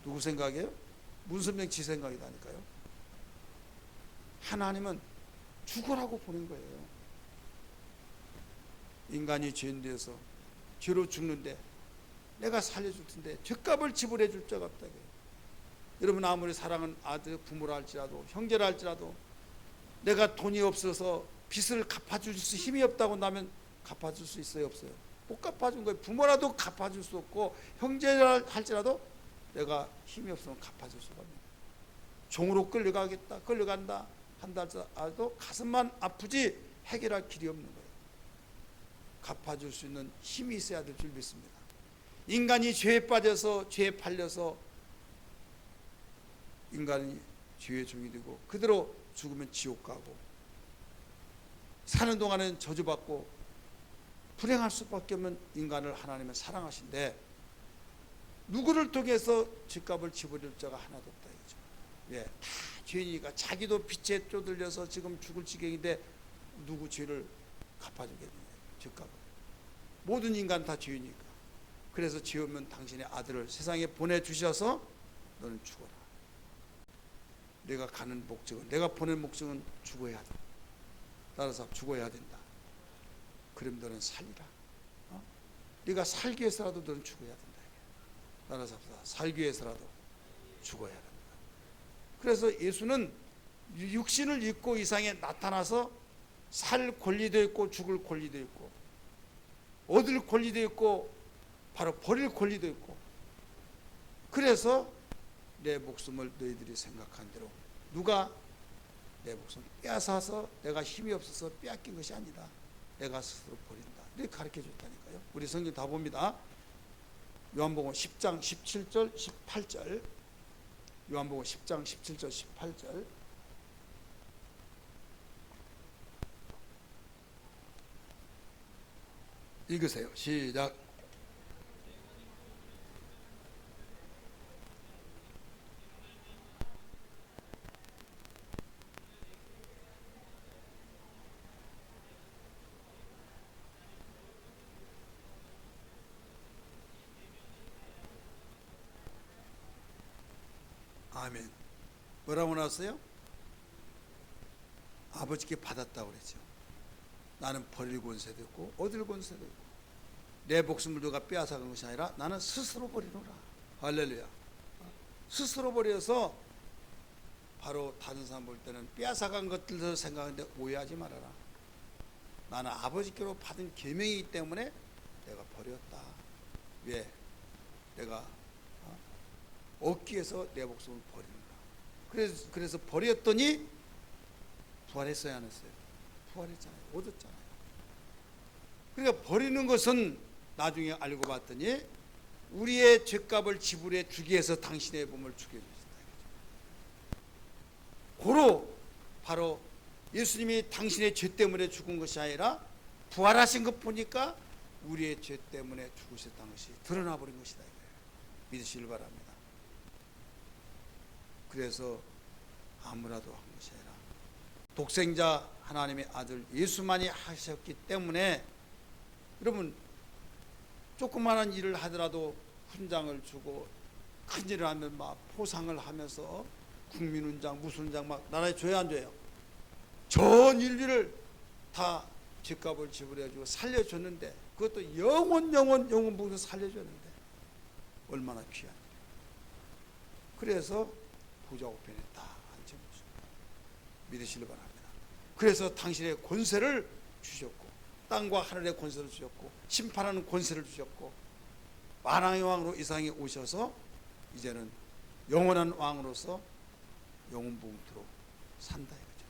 누구 생각이에요? 문선명 지 생각이다니까요. 하나님은 죽으라고 보낸 거예요. 인간이 죄인되어서 죄로 죽는데 내가 살려줄 텐데 죄값을 지불해 줄 자가 없다. 여러분 아무리 사랑하는 아들 부모라 할지라도 형제라 할지라도 내가 돈이 없어서 빚을 갚아줄 수 힘이 없다고 나면 갚아줄 수 있어요 없어요? 못 갚아준 거예요. 부모라도 갚아줄 수 없고 형제라 할지라도 내가 힘이 없으면 갚아줄 수가 없는 거예요. 종으로 끌려간다 한달도 가슴만 아프지 해결할 길이 없는 거예요. 갚아줄 수 있는 힘이 있어야 될 줄 믿습니다. 인간이 죄에 빠져서 죄에 팔려서 인간이 죄의 종이 되고 그대로 죽으면 지옥 가고 사는 동안은 저주받고 불행할 수밖에 없는 인간을 하나님은 사랑하신데 누구를 통해서 죄값을 지불할 자가 하나도 없다 이거죠. 예, 다 죄인이니까 자기도 빛에 쪼들려서 지금 죽을 지경인데 누구 죄를 갚아주겠느냐 죄값을. 모든 인간 다 죄이니까. 그래서 죄 없는 당신의 아들을 세상에 보내주셔서 너는 죽어라. 내가 가는 목적은 내가 보낸 목적은 죽어야 한다. 따라서 죽어야 된다. 그럼 너는 살리라. 네가 살기 위해서라도 너는 죽어야 된다. 따라서 살기 위해서라도 죽어야 된다. 그래서 예수는 육신을 입고 이 세상에 나타나서 살 권리도 있고 죽을 권리도 있고 얻을 권리도 있고 바로 버릴 권리도 있고 그래서 내 목숨을 너희들이 생각한 대로 누가 내 목숨 빼앗아서 내가 힘이 없어서 빼앗긴 것이 아니다. 내가 스스로 버린다. 이렇게 가르쳐 줬다니까요. 우리 성경 다 봅니다. 요한복음 10장 17절 18절 요한복음 10장 17절 18절 읽으세요. 시작. 아멘. 뭐라고 나왔어요? 아버지께 받았다고 그랬죠. 나는 버릴 권세도 있고 얻을 권세도 있고 내 목숨을 누가 빼앗아간 것이 아니라 나는 스스로 버리노라. 할렐루야. 스스로 버려서 바로 다른 사람 볼 때는 빼앗아간 것들을 생각하는데 오해하지 말아라. 나는 아버지께로 받은 계명이기 때문에 내가 버렸다. 왜? 내가 얻기 위해서 내 목숨을 버리는가. 그래서 버렸더니 부활했어요 안 했어요? 부활했잖아요. 얻었잖아요. 그러니까 버리는 것은 나중에 알고 봤더니 우리의 죄값을 지불해 주기 위해서 당신의 몸을 죽여주셨다. 고로 바로 예수님이 당신의 죄 때문에 죽은 것이 아니라 부활하신 것 보니까 우리의 죄 때문에 죽으셨다는 것이 드러나 버린 것이다. 믿으시길 바랍니다. 그래서 아무라도 한 것이 아니라 독생자 하나님의 아들 예수만이 하셨기 때문에 여러분 조그마한 일을 하더라도 훈장을 주고 큰 일을 하면 막 포상을 하면서 국민훈장 무슨 훈장 막 나라에 줘야 안 줘요? 전 인류를 다 죄값을 지불해주고 살려줬는데 그것도 영원 보면서 살려줬는데 얼마나 귀한 일이에요. 그래서 부자 우편했다 한지 믿으시길 바랍니다. 그래서 당신의 권세를 주셨고 땅과 하늘의 권세를 주셨고 심판하는 권세를 주셨고 만왕의 왕으로 이 세상에 오셔서 이제는 영원한 왕으로서 영원부흥토록 산다 이거죠.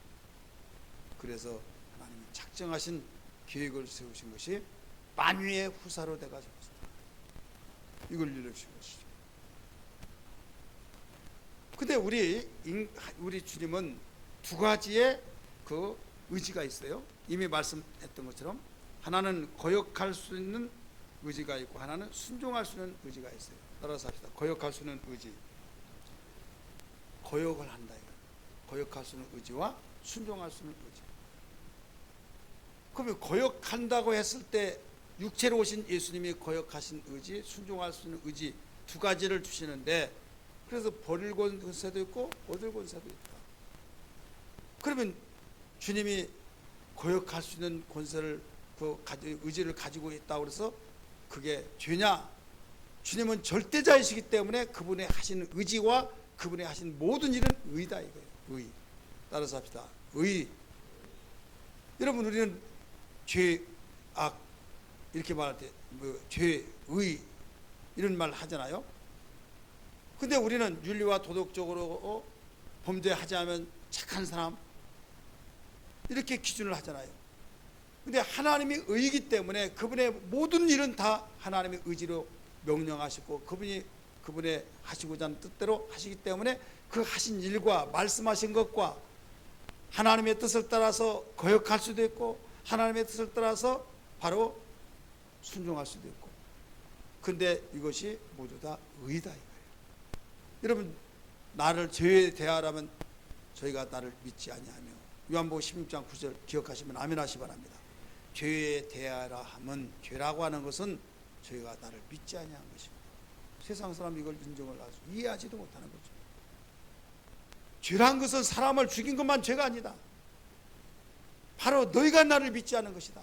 그래서 하나님이 작정하신 계획을 세우신 것이 만유의 후사로 돼가지고 이걸 이루신 것이죠. 근데 우리 주님은 두 가지의 그 의지가 있어요. 이미 말씀했던 것처럼 하나는 거역할 수 있는 의지가 있고 하나는 순종할 수 있는 의지가 있어요. 따라서 합시다. 거역할 수 있는 의지. 거역을 한다. 거역할 수 있는 의지와 순종할 수 있는 의지. 그러면 거역한다고 했을 때 육체로 오신 예수님이 거역하신 의지, 순종할 수 있는 의지 두 가지를 주시는데, 그래서 버릴 권세도 있고 얻을 권세도 있다. 그러면 주님이 거역할 수 있는 권세를 의지를 가지고 있다고 그래서 그게 죄냐? 주님은 절대자이시기 때문에 그분의 하시는 의지와 그분의 하신 모든 일은 의다 이거예요. 의. 따라서 합시다. 의. 여러분, 우리는 죄, 악 이렇게 말할 때 죄, 의 이런 말 하잖아요. 근데 우리는 윤리와 도덕적으로 범죄하지 않으면 착한 사람 이렇게 기준을 하잖아요. 근데 하나님이 의이기 때문에 그분의 모든 일은 다 하나님의 의지로 명령하시고 그분의 하시고자 하는 뜻대로 하시기 때문에 그 하신 일과 말씀하신 것과 하나님의 뜻을 따라서 거역할 수도 있고 하나님의 뜻을 따라서 바로 순종할 수도 있고, 근데 이것이 모두 다 의다 이거예요. 여러분, 나를 죄에 대하라면 저희가 나를 믿지 아니하며, 요한복음 16장 9절 기억하시면 아멘 하시 바랍니다. 죄에 대하라 하면, 죄라고 하는 것은 저희가 나를 믿지 아니한 것입니다. 세상 사람 이걸 인정을 아주 이해하지도 못하는 거죠. 죄란 것은 사람을 죽인 것만 죄가 아니다. 바로 너희가 나를 믿지 않은 것이다.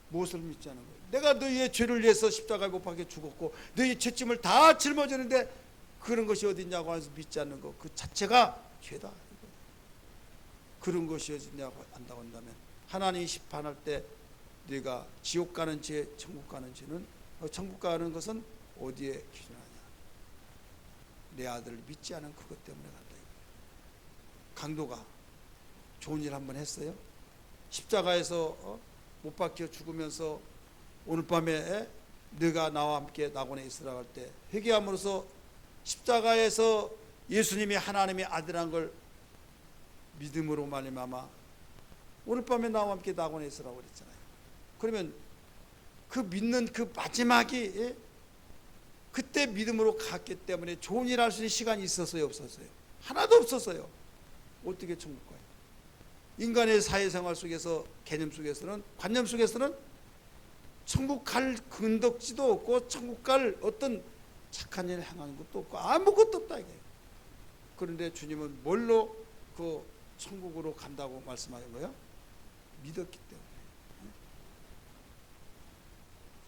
무엇을 믿지 않은 거예요? 내가 너희의 죄를 위해서 십자가에 못 박혀 죽었고 너희의 죄짐을 다 짊어지는데 그런 것이 어딨냐고 해서 믿지 않는 것 그 자체가 죄다. 그런 것이 어딨냐고 한다고 한다면, 하나님이 심판할 때 네가 지옥 가는 죄, 천국 가는 죄는, 천국 가는 것은 어디에 기준하냐? 내 아들을 믿지 않은 그것 때문에 간다. 강도가 좋은 일 한번 했어요. 십자가에서 못 박혀 죽으면서 오늘 밤에 네가 나와 함께 낙원에 있으라 할 때 회개함으로써 십자가에서 예수님이 하나님의 아들한 걸 믿음으로 말미암아 오늘 밤에 나와 함께 낙원에 있으라고 그랬잖아요. 그러면 그 믿는 그 마지막이 그때 믿음으로 갔기 때문에 좋은 일 할 수 있는 시간이 있었어요, 없었어요? 하나도 없었어요. 어떻게 천국 가요? 인간의 사회생활 속에서, 개념 속에서는, 관념 속에서는 천국 갈 근덕지도 없고 천국 갈 어떤 착한 일을 행하는 것도 없고 아무것도 없다 이게. 그런데 주님은 뭘로 그 천국으로 간다고 말씀하는 거예요? 믿었기 때문에.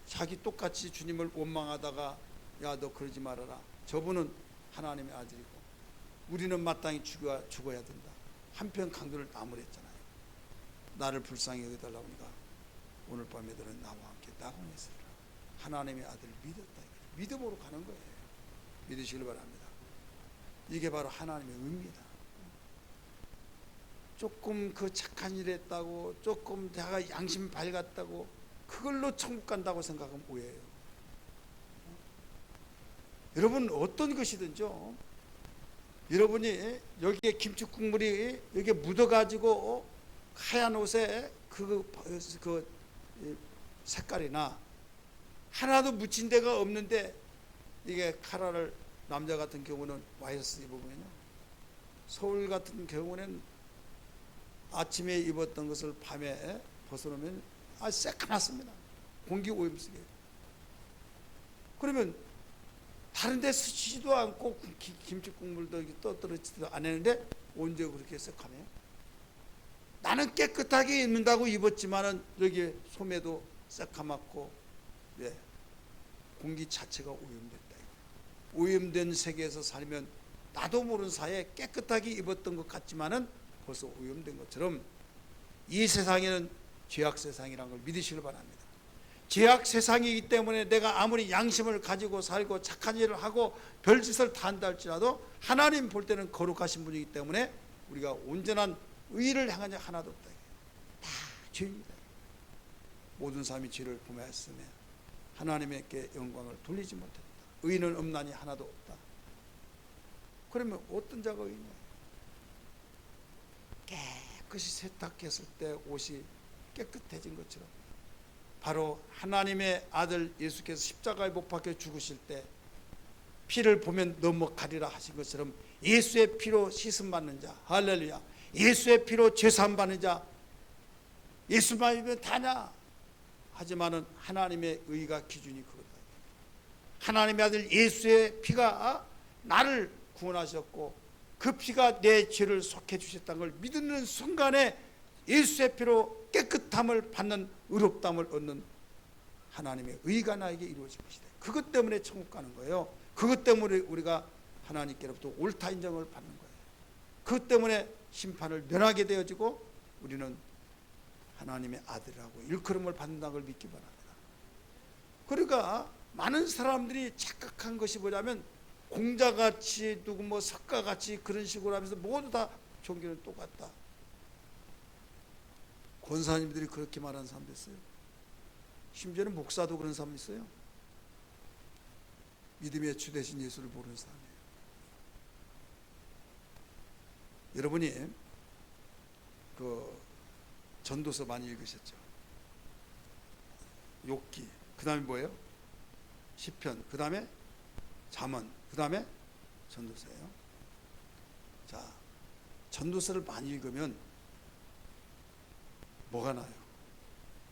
자기 똑같이 주님을 원망하다가 야, 너 그러지 말아라. 저분은 하나님의 아들이고 우리는 마땅히 죽어야 된다. 한편 강도를 나무랬잖아요. 나를 불쌍히 여겨달라고 하니까 오늘 밤에 너는 나와 함께 낙원에 있으리라. 하나님의 아들을 믿었다. 믿음으로 가는 거예요. 믿으시길 바랍니다. 이게 바로 하나님의 의미다. 조금 그 착한 일 했다고, 조금 내가 양심 밝았다고 그걸로 천국 간다고 생각하면 오해예요. 여러분, 어떤 것이든지요, 여러분이 여기에 김치 국물이 여기에 묻어가지고 하얀 옷에 그 색깔이나 하나도 묻힌 데가 없는데, 이게 카라를 남자 같은 경우는 와이셔츠 입으면요, 서울 같은 경우는 아침에 입었던 것을 밤에 벗어놓으면 새까맣습니다. 공기 오염 속에. 그러면 다른 데 스치지도 않고 김치 국물도 떠떨어지지도 않았는데 언제 그렇게 새까매요? 나는 깨끗하게 입는다고 입었지만은 여기 소매도 새까맣고, 네, 공기 자체가 오염됐다. 오염된 세계에서 살면 나도 모르는 사이에 깨끗하게 입었던 것 같지만은 벌써 오염된 것처럼 이 세상에는 죄악 세상이라는 걸 믿으시길 바랍니다. 죄악 세상이기 때문에 내가 아무리 양심을 가지고 살고 착한 일을 하고 별짓을 다 한다 할지라도 하나님 볼 때는 거룩하신 분이기 때문에 우리가 온전한 의를 향한 자 하나도 없다. 다 죄입니다. 모든 사람이 죄를 범하였으며 하나님께 영광을 돌리지 못했다. 의는 없나니 하나도 없다. 그러면 어떤 자가 의냐? 깨끗이 세탁했을 때 옷이 깨끗해진 것처럼 바로 하나님의 아들 예수께서 십자가에 못 박혀 죽으실 때 피를 보면 넘어가리라 하신 것처럼 예수의 피로 씻음 받는 자, 할렐루야, 예수의 피로 죄사함 받는 자, 예수만 믿으면 다냐? 하지만은 하나님의 의가 기준이 그거다. 하나님의 아들 예수의 피가 나를 구원하셨고 그 피가 내 죄를 속해 주셨다는 걸 믿는 순간에 예수의 피로 깨끗함을 받는 의롭다함을 얻는 하나님의 의가 나에게 이루어질 것이다. 그것 때문에 천국 가는 거예요. 그것 때문에 우리가 하나님께로부터 옳다 인정을 받는 거예요. 그것 때문에 심판을 면하게 되어지고 우리는 하나님의 아들이라고 일컬음을 받는다는 걸 믿기 바랍니다. 그러니까 많은 사람들이 착각한 것이 뭐냐면 공자같이 누구 뭐 석가같이 그런 식으로 하면서 모두 다 종교는 똑같다. 권사님들이 그렇게 말하는 사람도 있어요. 심지어는 목사도 그런 사람이 있어요. 믿음의 주 되신 예수를 모르는 사람이에요. 여러분이 그 전도서 많이 읽으셨죠? 욥기, 그 다음에 뭐예요? 시편, 그 다음에 잠언, 그 다음에 전도서예요. 자, 전도서를 많이 읽으면 뭐가 나요?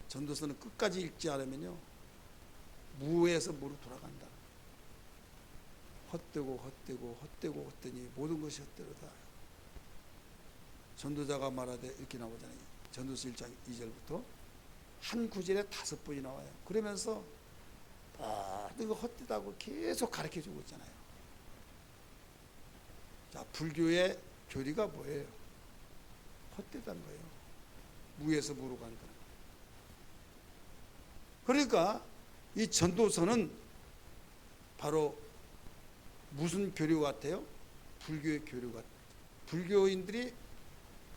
전도서는 끝까지 읽지 않으면요 무에서 무로 돌아간다. 헛되고 헛되고 헛되고 헛되니 모든 것이 헛되로다. 전도자가 말하되 이렇게 나오잖아요. 전도서 1장 2절부터 한 구절에 5번이 나와요. 그러면서 모든 거 헛되다고 계속 가르쳐주고 있잖아요. 자, 불교의 교리가 뭐예요? 헛되다는 거예요. 무에서 무로 간다는 거예요. 그러니까 이 전도서는 바로 무슨 교류 같아요? 불교의 교류 같아요. 불교인들이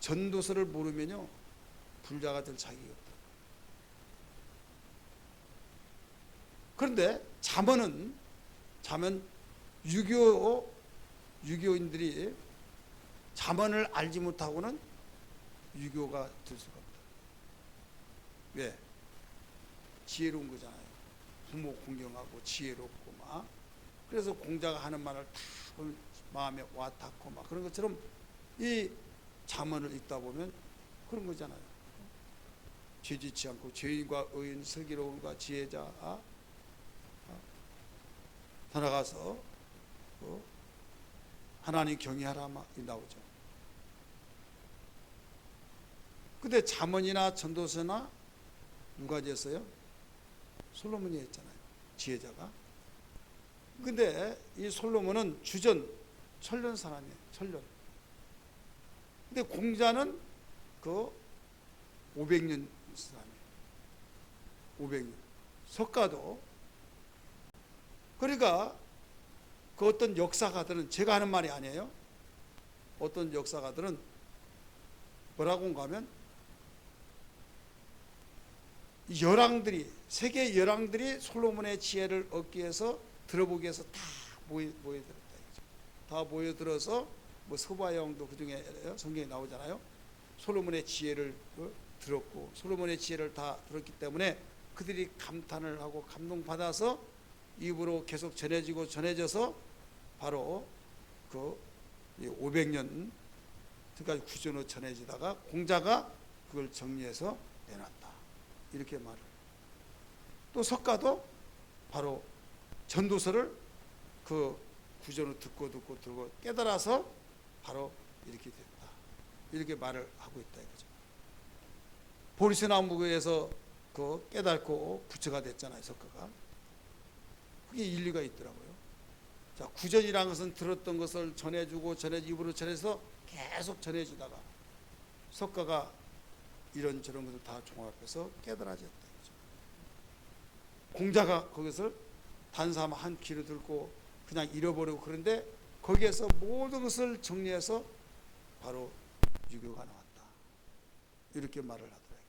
전도서를 모르면요 불자가 될 자격이 없다. 그런데 잠언은 유교인들이 잠언을 알지 못하고는 유교가 될 수가 없다. 왜? 지혜로운 거잖아요. 부모 공경하고 지혜롭고 막. 그래서 공자가 하는 말을 다 마음에 와 닿고 막 그런 것처럼 이 잠언을 읽다 보면 그런 거잖아요. 죄짓지 않고 죄인과 의인, 슬기로움과 지혜자 나아가서 하나님 경외하라 막 나오죠. 근데 잠언이나 전도서나 누가 지었어요? 솔로몬이 했잖아요. 지혜자가. 근데 이 솔로몬은 천년 사람이에요. 천년. 근데 공자는 그 500년 사람이에요. 500년. 석가도. 그러니까 그 어떤 역사가들은, 제가 하는 말이 아니에요. 어떤 역사가들은 뭐라고 하면 세계 열왕들이 솔로몬의 지혜를 얻기 위해서 들어보기 위해서 다 모여들었다. 다 모여들어서 뭐 서바여왕도 그 중에 성경에 나오잖아요. 솔로몬의 지혜를 들었고 솔로몬의 지혜를 다 들었기 때문에 그들이 감탄을 하고 감동받아서 입으로 계속 전해져서 바로 그 500년 까지 구전으로 전해지다가 공자가 그걸 정리해서 내놨다. 이렇게 말을. 또 석가도 바로 전도서를 그 구전을 듣고 깨달아서 바로 이렇게 됐다. 이렇게 말을 하고 있다 이거죠. 보리스나무에서 그 깨닫고 부처가 됐잖아요, 석가가. 그게 일리가 있더라고요. 자, 구전이라는 것은 들었던 것을 전해주고 입으로 전해서 계속 전해지다가 석가가 이런저런 것을 다 종합해서 깨달아졌다. 공자가 거기서 단삼 한 귀로 들고 그냥 잃어버리고, 그런데 거기에서 모든 것을 정리해서 바로 유교가 나왔다, 이렇게 말을 하더라고요.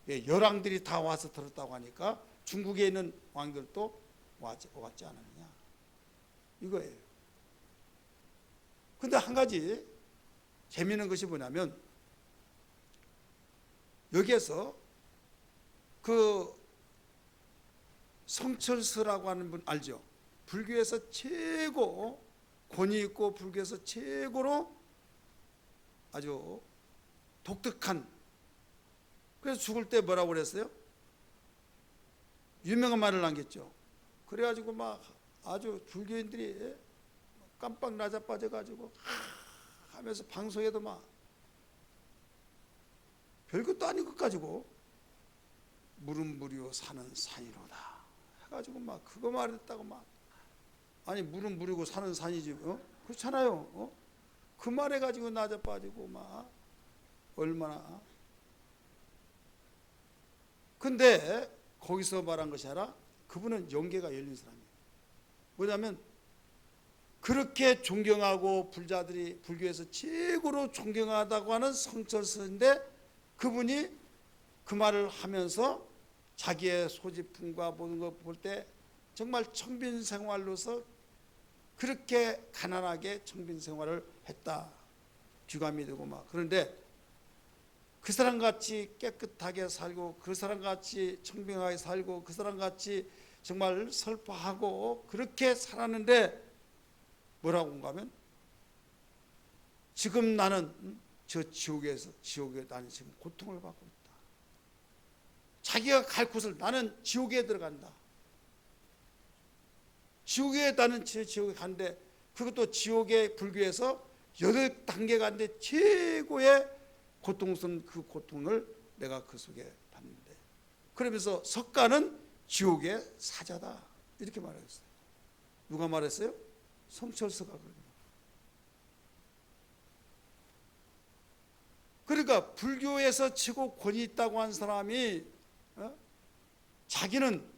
예, 열왕들이 다 와서 들었다고 하니까 중국에 있는 왕들도 왔지 않았느냐, 이거예요. 근데 한 가지 재미있는 것이 뭐냐면, 여기에서 그 성철스라고 하는 분 알죠? 불교에서 최고 권위 있고 불교에서 최고로 아주 독특한, 그래서 죽을 때 뭐라고 그랬어요? 유명한 말을 남겼죠. 그래가지고 막 아주 불교인들이 깜빡 나자빠져가지고 하면서 방송에도 막 별것도 아닌 것 가지고 물은 무리요 산은 산이로다 해가지고 막 그거 말했다고 막, 아니 물은 무리고 산은 산이지, 그렇잖아요. 그 말해 가지고 나자빠지고 막 얼마나. 근데 거기서 말한 것이 아니라 그분은 영계가 열린 사람이에요. 뭐냐면 그렇게 존경하고 불자들이 불교에서 최고로 존경하다고 하는 성철스인데, 그분이 그 말을 하면서 자기의 소지품과 모든 것 볼 때 정말 청빈 생활로서 그렇게 가난하게 청빈 생활을 했다, 귀감이 되고 막. 그런데 그 사람같이 깨끗하게 살고 그 사람같이 청빈하게 살고 그 사람같이 정말 설파하고 그렇게 살았는데 뭐라고 하면, 지금 나는 저 지옥에 나는 지금 고통을 받고 있다. 자기가 갈 곳을, 나는 지옥에 들어간다. 지옥에 나는 지옥에 간대. 그것도 지옥의 불교에서 8단계가 있는데 최고의 고통스러운 그 고통을 내가 그 속에 받는데, 그러면서 석가는 지옥의 사자다, 이렇게 말했어요. 누가 말했어요? 성철스가. 그러니까 불교에서 치고 권위 있다고 한 사람이 자기는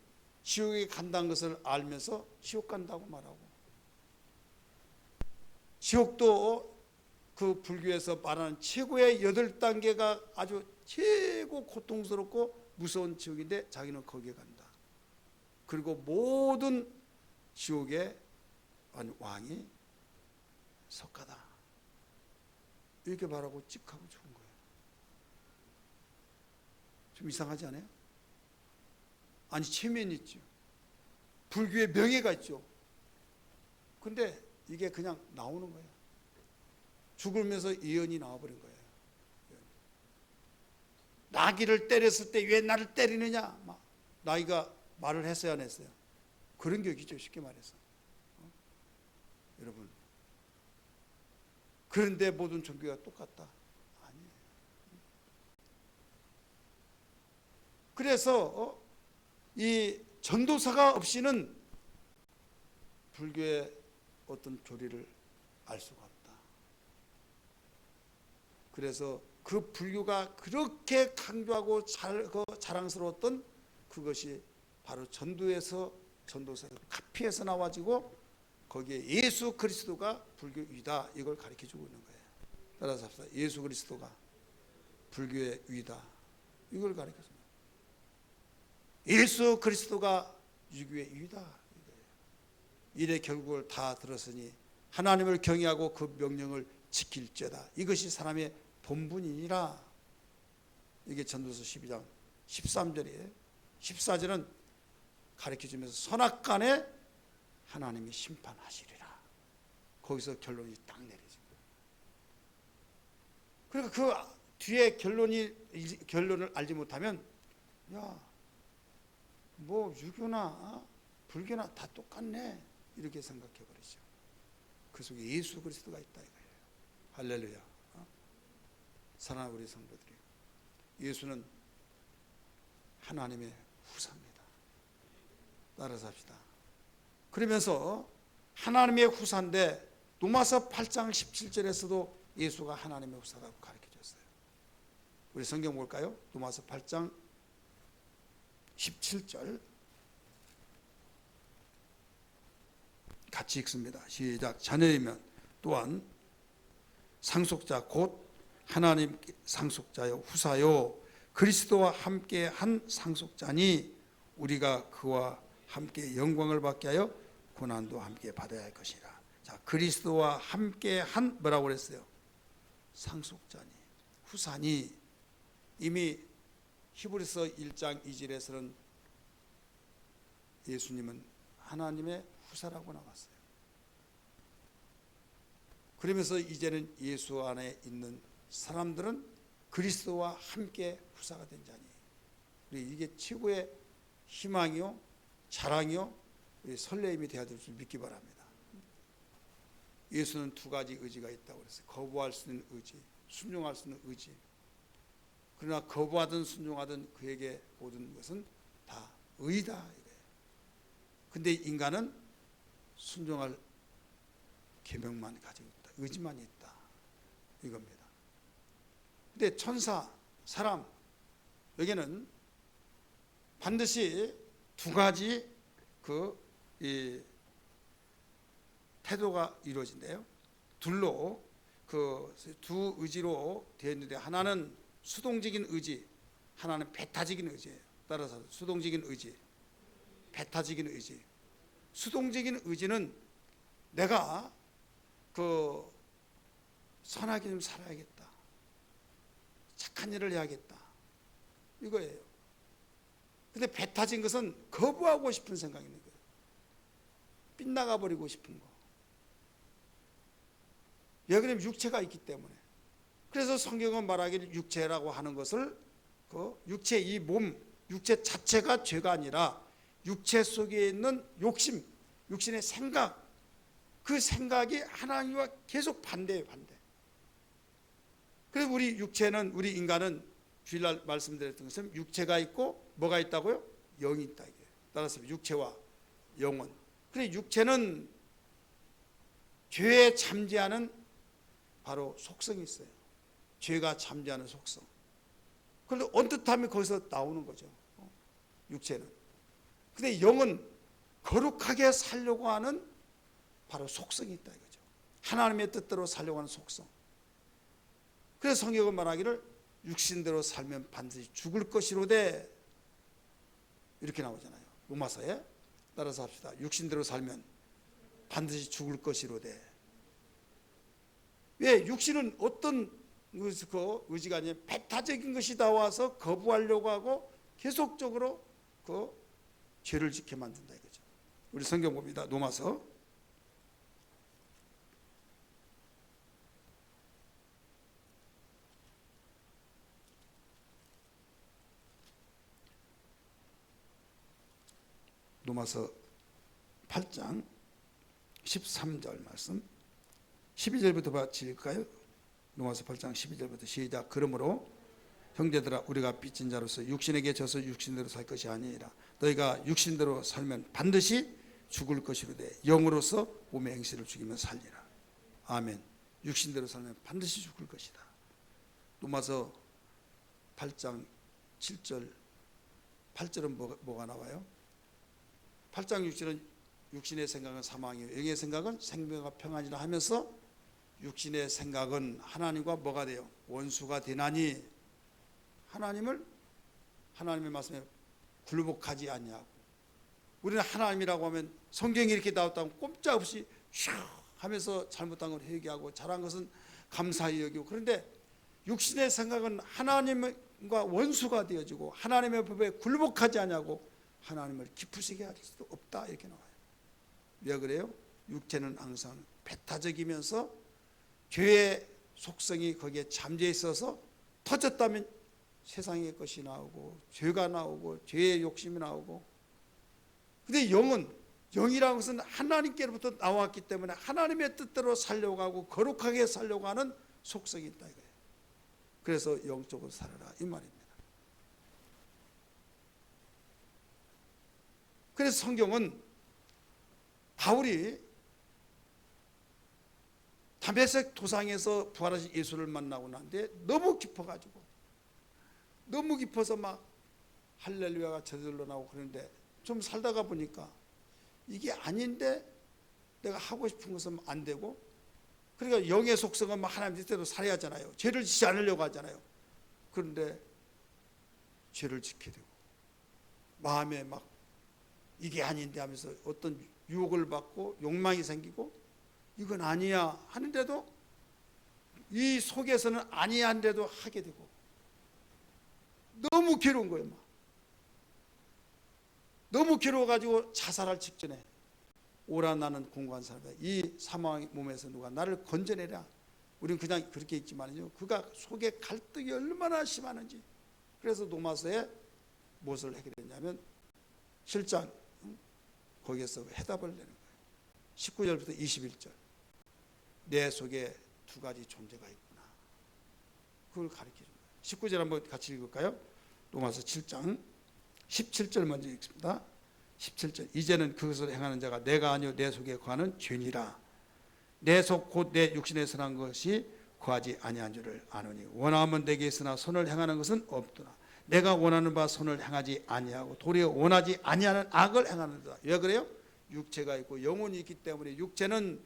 지옥에 간다는 것을 알면서 지옥 간다고 말하고, 지옥도 그 불교에서 말하는 최고의 8단계가 아주 최고 고통스럽고 무서운 지옥인데 자기는 거기에 간다. 그리고 모든 지옥의 왕이 석가다, 이렇게 말하고 찍하고 죽은 거예요. 좀 이상하지 않아요? 아니 체면이 있죠. 불교의 명예가 있죠. 근데 이게 그냥 나오는 거예요. 죽으면서 예언이 나와버린 거예요. 나귀를 때렸을 때 왜 나를 때리느냐, 막 나귀가 말을 했어야 안 했어요? 그런 격이죠, 쉽게 말해서. 여러분, 그런데 모든 종교가 똑같다? 아니에요. 그래서 이 전도사가 없이는 불교의 어떤 교리를 알 수가 없다. 그래서 그 불교가 그렇게 강조하고 자랑스러웠던 그것이 바로 전도에서, 전도사에서 카피에서 나와지고 거기에 예수 그리스도가 불교의 위다, 이걸 가르쳐주고 있는 거예요. 따라서 합시다. 예수 그리스도가 불교의 위다, 이걸 가르쳐줍니다. 예수 그리스도가 유교의 위다. 이래 결국을 다 들었으니 하나님을 경외하고 그 명령을 지킬죄다. 이것이 사람의 본분이니라. 이게 전도서 12장 13절이에요. 14절은 가르쳐주면서 선악간에 하나님이 심판하시리라. 거기서 결론이 딱 내려집니다. 그러니까 그 뒤에 결론을 알지 못하면, 야, 뭐 유교나 불교나 다 똑같네, 이렇게 생각해 버리죠. 그 속에 예수 그리스도가 있다 이거예요. 할렐루야. 사랑하는 우리 성도들이, 예수는 하나님의 후사입니다. 따라서 합시다. 그러면서 하나님의 후사인데 로마서 8장 17절에서도 예수가 하나님의 후사라고 가르쳐 줬어요. 우리 성경 볼까요? 로마서 8장 17절 같이 읽습니다. 시작. 자녀이면 또한 상속자 곧 하나님 상속자요 후사요 그리스도와 함께 한 상속자니 우리가 그와 함께 영광을 받게 하여 고난도 함께 받아야 할 것이라. 자, 그리스도와 함께 한 뭐라고 그랬어요? 상속자니 후사니. 이미 히브리서 1장 2절에서는 예수님은 하나님의 후사라고 나왔어요. 그러면서 이제는 예수 안에 있는 사람들은 그리스도와 함께 후사가 된 자니. 이게 최고의 희망이요 자랑이요 설레임이 되어야 될 줄 믿기 바랍니다. 예수는 두 가지 의지가 있다고 그랬어요. 거부할 수 있는 의지, 순종할 수 있는 의지. 그러나 거부하든 순종하든 그에게 모든 것은 다 의다 이래요. 근데 인간은 순종할 계명만 가지고 있다. 의지만 있다. 이겁니다. 근데 천사, 사람 여기는 반드시 두 가지 이 태도가 이루어진대요. 둘로 두 의지로 되어 있는데 하나는 수동적인 의지, 하나는 배타적인 의지예요. 따라서 수동적인 의지, 배타적인 의지. 수동적인 의지는 내가 선하게 좀 살아야겠다, 착한 일을 해야겠다 이거예요. 근데 배타진 것은 거부하고 싶은 생각이 있는 거예요. 빗나가 버리고 싶은 거. 왜 그러냐면 육체가 있기 때문에. 그래서 성경은 말하기를 육체라고 하는 것을 육체 이 몸, 육체 자체가 죄가 아니라 육체 속에 있는 욕심, 육신의 생각, 그 생각이 하나님과 계속 반대예요, 반대. 그래서 우리 육체는, 우리 인간은 주일날 말씀드렸던 것처럼 육체가 있고 뭐가 있다고요? 영이 있다. 따라서 육체와 영혼. 그래서 육체는 죄에 잠재하는 바로 속성이 있어요. 죄가 잠재하는 속성. 그런데 언뜻 하면 거기서 나오는 거죠. 육체는. 근데 영은 거룩하게 살려고 하는 바로 속성이 있다 이거죠. 하나님의 뜻대로 살려고 하는 속성. 그래서 성경은 말하기를 육신대로 살면 반드시 죽을 것이로되 이렇게 나오잖아요. 로마서에. 따라서 합시다. 육신대로 살면 반드시 죽을 것이로되. 왜? 육신은 어떤 의지가 아니라 배타적인 것이 나와서 거부하려고 하고 계속적으로 죄를 짓게 만든다 이거죠. 우리 성경 봅니다. 로마서 8장 13절 말씀 12절부터 같이 읽을까요? 로마서 8장 12절부터 시작. 그러므로 형제들아 우리가 빚진 자로서 육신에게 져서 육신대로 살 것이 아니라 너희가 육신대로 살면 반드시 죽을 것이로되 영으로서 몸의 행실을 죽이면 살리라. 아멘. 육신대로 살면 반드시 죽을 것이다. 로마서 8장 7절 8절은 뭐가 나와요? 8장 6절은 육신의 생각은 사망이요 영의 생각은 생명과 평안이라 하면서 육신의 생각은 하나님과 뭐가 돼요? 원수가 되나니 하나님의 말씀에 굴복하지 아니하고. 우리는 하나님이라고 하면 성경이 이렇게 나왔다면 꼼짝없이 슉 하면서 잘못한 걸 회개하고 잘한 것은 감사히 여기고. 그런데 육신의 생각은 하나님과 원수가 되어지고 하나님의 법에 굴복하지 아니하고 하나님을 기쁘시게 할 수도 없다 이렇게 나와요. 왜 그래요? 육체는 항상 배타적이면서 죄의 속성이 거기에 잠재 있어서 터졌다면 세상의 것이 나오고 죄가 나오고 죄의 욕심이 나오고. 근데 영이라는 것은 하나님께로부터 나왔기 때문에 하나님의 뜻대로 살려고 하고 거룩하게 살려고 하는 속성이 있다 이거예요. 그래서 영적으로 살아라 이 말입니다. 그래서 성경은 바울이 다메섹 도상에서 부활하신 예수를 만나고 난데 너무 깊어서 막 할렐루야가 저절로 나오고 그러는데 좀 살다가 보니까 이게 아닌데 내가 하고 싶은 것은 안 되고, 그러니까 영의 속성은 뭐 하나님 뜻대로 살아야 하잖아요. 죄를 짓지 않으려고 하잖아요. 그런데 죄를 짓게 되고 마음에 막 이게 아닌데 하면서 어떤 유혹을 받고 욕망이 생기고 이건 아니야 하는데도 이 속에서는 아니야 하는데도 하게 되고 너무 괴로운 거예요. 막. 너무 괴로워가지고 자살할 직전에 오라 나는 공고한 사람이다. 이 사망의 몸에서 누가 나를 건져내랴. 우리는 그냥 그렇게 있지만요. 그가 속에 갈등이 얼마나 심하는지. 그래서 노마서에 무엇을 해결했냐면 7장 거기에서 해답을 내는 거예요. 19절부터 21절. 내 속에 두 가지 존재가 있구나. 그걸 가르쳐준 거예요. 19절 한번 같이 읽을까요? 로마서 7장 17절 먼저 읽습니다. 17절. 이제는 그것을 행하는 자가 내가 아니요 내 속에 거하는 죄니라. 내 속 곧 내 육신에 선한 것이 거하지 아니한 줄을 아노니 원하면 내게 있으나 손을 행하는 것은 없더라. 내가 원하는 바 손을 행하지 아니하고 도리어 원하지 아니하는 악을 행하는다. 왜 그래요? 육체가 있고 영혼이 있기 때문에 육체는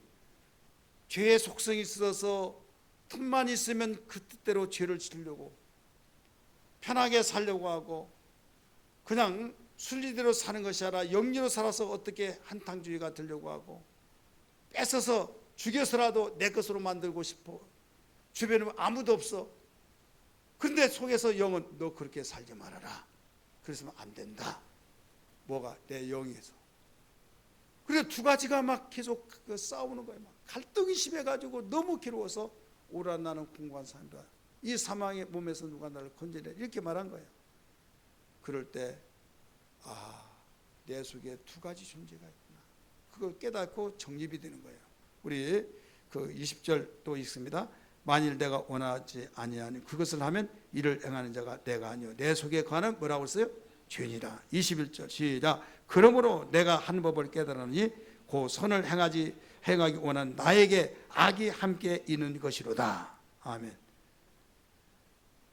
죄의 속성이 있어서 틈만 있으면 그 뜻대로 죄를 지으려고 편하게 살려고 하고 그냥 순리대로 사는 것이 아니라 영리로 살아서 어떻게 한탕주의가 되려고 하고 뺏어서 죽여서라도 내 것으로 만들고 싶어. 주변에 아무도 없어. 그런데 속에서 영은 너 그렇게 살지 말아라. 그랬으면 안 된다. 뭐가? 내 영에서. 그래서 두 가지가 막 계속 싸우는 거예요. 막 갈등이 심해가지고 너무 괴로워서 오라 나는 공고한 사람이다. 이 사망의 몸에서 누가 나를 건져내 이렇게 말한 거예요. 그럴 때 내 속에 두 가지 존재가 있구나. 그걸 깨닫고 정립이 되는 거예요. 우리 그 20절 또 있습니다. 만일 내가 원하지 아니하니 그것을 하면 이를 행하는 자가 내가 아니요 내 속에 관한 뭐라고 했어요? 죄니라. 21절 시작. 그러므로 내가 한 법을 깨달으니 그 선을 행하기 원하는 나에게 악이 함께 있는 것이로다. 아멘.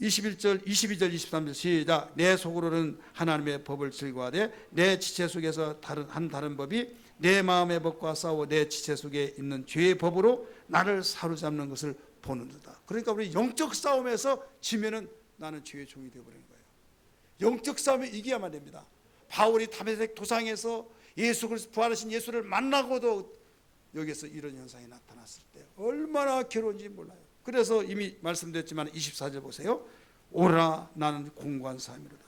21절, 22절, 23절 시작. 내 속으로는 하나님의 법을 즐거워하되 내 지체 속에서 다른 법이 내 마음의 법과 싸워 내 지체 속에 있는 죄의 법으로 나를 사로잡는 것을 보는도다. 그러니까 우리 영적 싸움에서 지면은 나는 죄의 종이 되어버리는 거예요. 영적 싸움에 이겨야만 됩니다. 바울이 다메섹 도상에서 예수 그리스도 부활하신 예수를 만나고도 여기서 이런 현상이 나타났을 때 얼마나 괴로운지 몰라요. 그래서 이미 말씀드렸지만 24절 보세요. 오라 나는 공고한 사람이로다.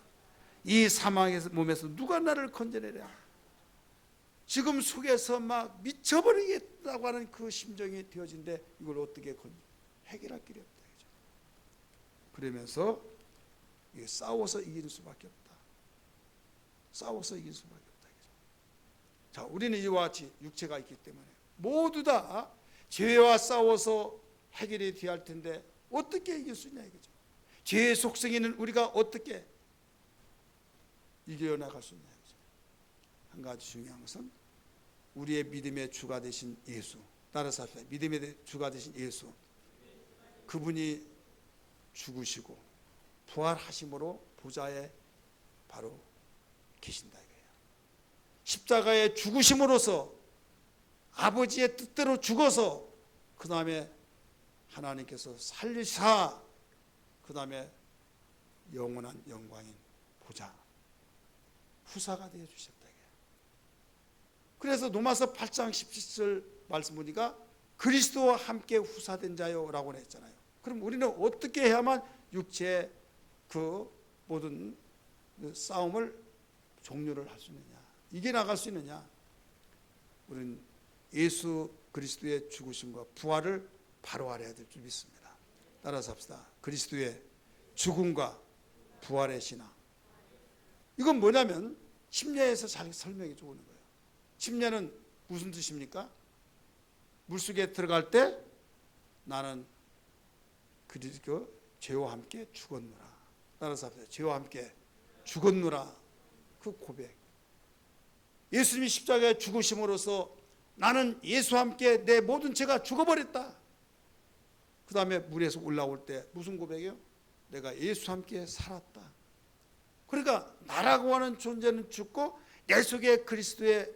이 사망의 몸에서 누가 나를 건져내랴. 지금 속에서 막 미쳐버리겠다고 하는 그 심정이 되어진데 이걸 어떻게 해결할 길이 없다. 그러면서 싸워서 이기는 수밖에 없다. 싸워서 이길 수밖에 없다. 자, 우리는 이와 같이 육체가 있기 때문에 모두 다 죄와 싸워서 해결이 되어야 할 텐데 어떻게 이길 수 있냐 이거죠. 죄의 속성이 있는 우리가 어떻게 이겨나갈 수 있냐 이거죠. 한 가지 중요한 것은 우리의 믿음의 주가 되신 예수. 따라서 합시다. 믿음의 주가 되신 예수. 그분이 죽으시고 부활하심으로 보좌에 바로 계신다 이거예요. 십자가의 죽으심으로써 아버지의 뜻대로 죽어서 그 다음에 하나님께서 살리사 그 다음에 영원한 영광인 보좌 후사가 되어 주셨다. 그래서 로마서 8장 17절 말씀 보니까 그리스도와 함께 후사된 자요 라고 했잖아요. 그럼 우리는 어떻게 해야만 육체의 그 모든 싸움을 종료를 할 수 있느냐, 이겨나갈 수 있느냐. 우리는 예수 그리스도의 죽으심과 부활을 바로 알아야 될 줄 믿습니다. 따라서 합시다. 그리스도의 죽음과 부활의 신앙. 이건 뭐냐면 심리에서 잘 설명해 주는 거예요. 침례는 무슨 뜻입니까? 물속에 들어갈 때 나는 그리스도 죄와 함께 죽었노라. 따라서 합시다. 죄와 함께 죽었노라. 그 고백. 예수님이 십자가에 죽으심으로써 나는 예수와 함께 내 모든 죄가 죽어버렸다. 그 다음에 물에서 올라올 때 무슨 고백이요? 내가 예수와 함께 살았다. 그러니까 나라고 하는 존재는 죽고 내 속에 그리스도의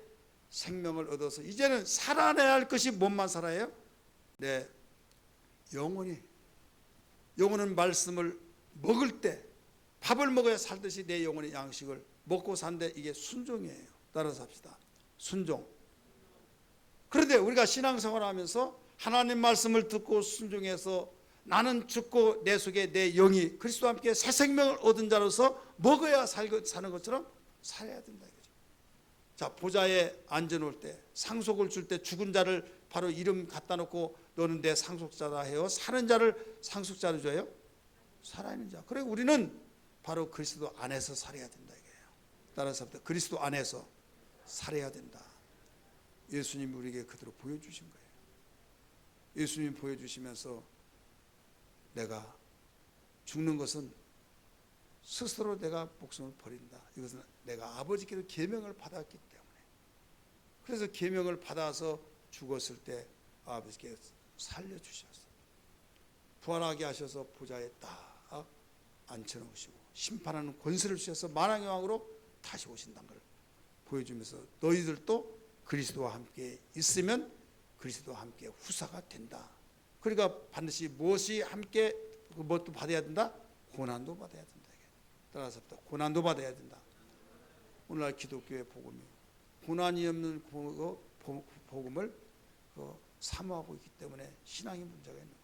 생명을 얻어서 이제는 살아내야 할 것이 뭔만 살아요? 내 영혼이. 영혼은 말씀을 먹을 때 밥을 먹어야 살듯이 내 영혼의 양식을 먹고 산데 이게 순종이에요. 따라서 합시다. 순종. 그런데 우리가 신앙생활을 하면서 하나님 말씀을 듣고 순종해서 나는 죽고 내 속에 내 영이 그리스도와 함께 새 생명을 얻은 자로서 먹어야 사는 것처럼 살아야 된다 이거죠. 자, 보좌에 앉아놓을 때 상속을 줄 때 죽은 자를 바로 이름 갖다 놓고 너는 내 상속자다 해요. 사는 자를 상속자로 줘요. 살아있는 자. 그래 우리는 바로 그리스도 안에서 살아야 된다 이거예요. 따라서 그리스도 안에서 살아야 된다. 예수님이 우리에게 그대로 보여주신 거예요. 예수님이 보여주시면서 내가 죽는 것은 스스로 내가 목숨을 버린다. 이것은 내가 아버지께로 계명을 받았기 때문에. 그래서 계명을 받아서 죽었을 때 아버지께 살려주셨어요. 부활하게 하셔서 보좌에 딱 앉혀놓으시고 심판하는 권세를 주셔서 만왕의 왕으로 다시 오신다는 걸 보여주면서 너희들도 그리스도와 함께 있으면 그리스도와 함께 후사가 된다. 그러니까 반드시 무엇이 함께 무엇도 받아야 된다? 고난도 받아야 된다. 따라서 고난도 받아야 된다. 오늘날 기독교의 복음이 고난이 없는 복음을 사모하고 있기 때문에 신앙의 문제가 있는 거예요.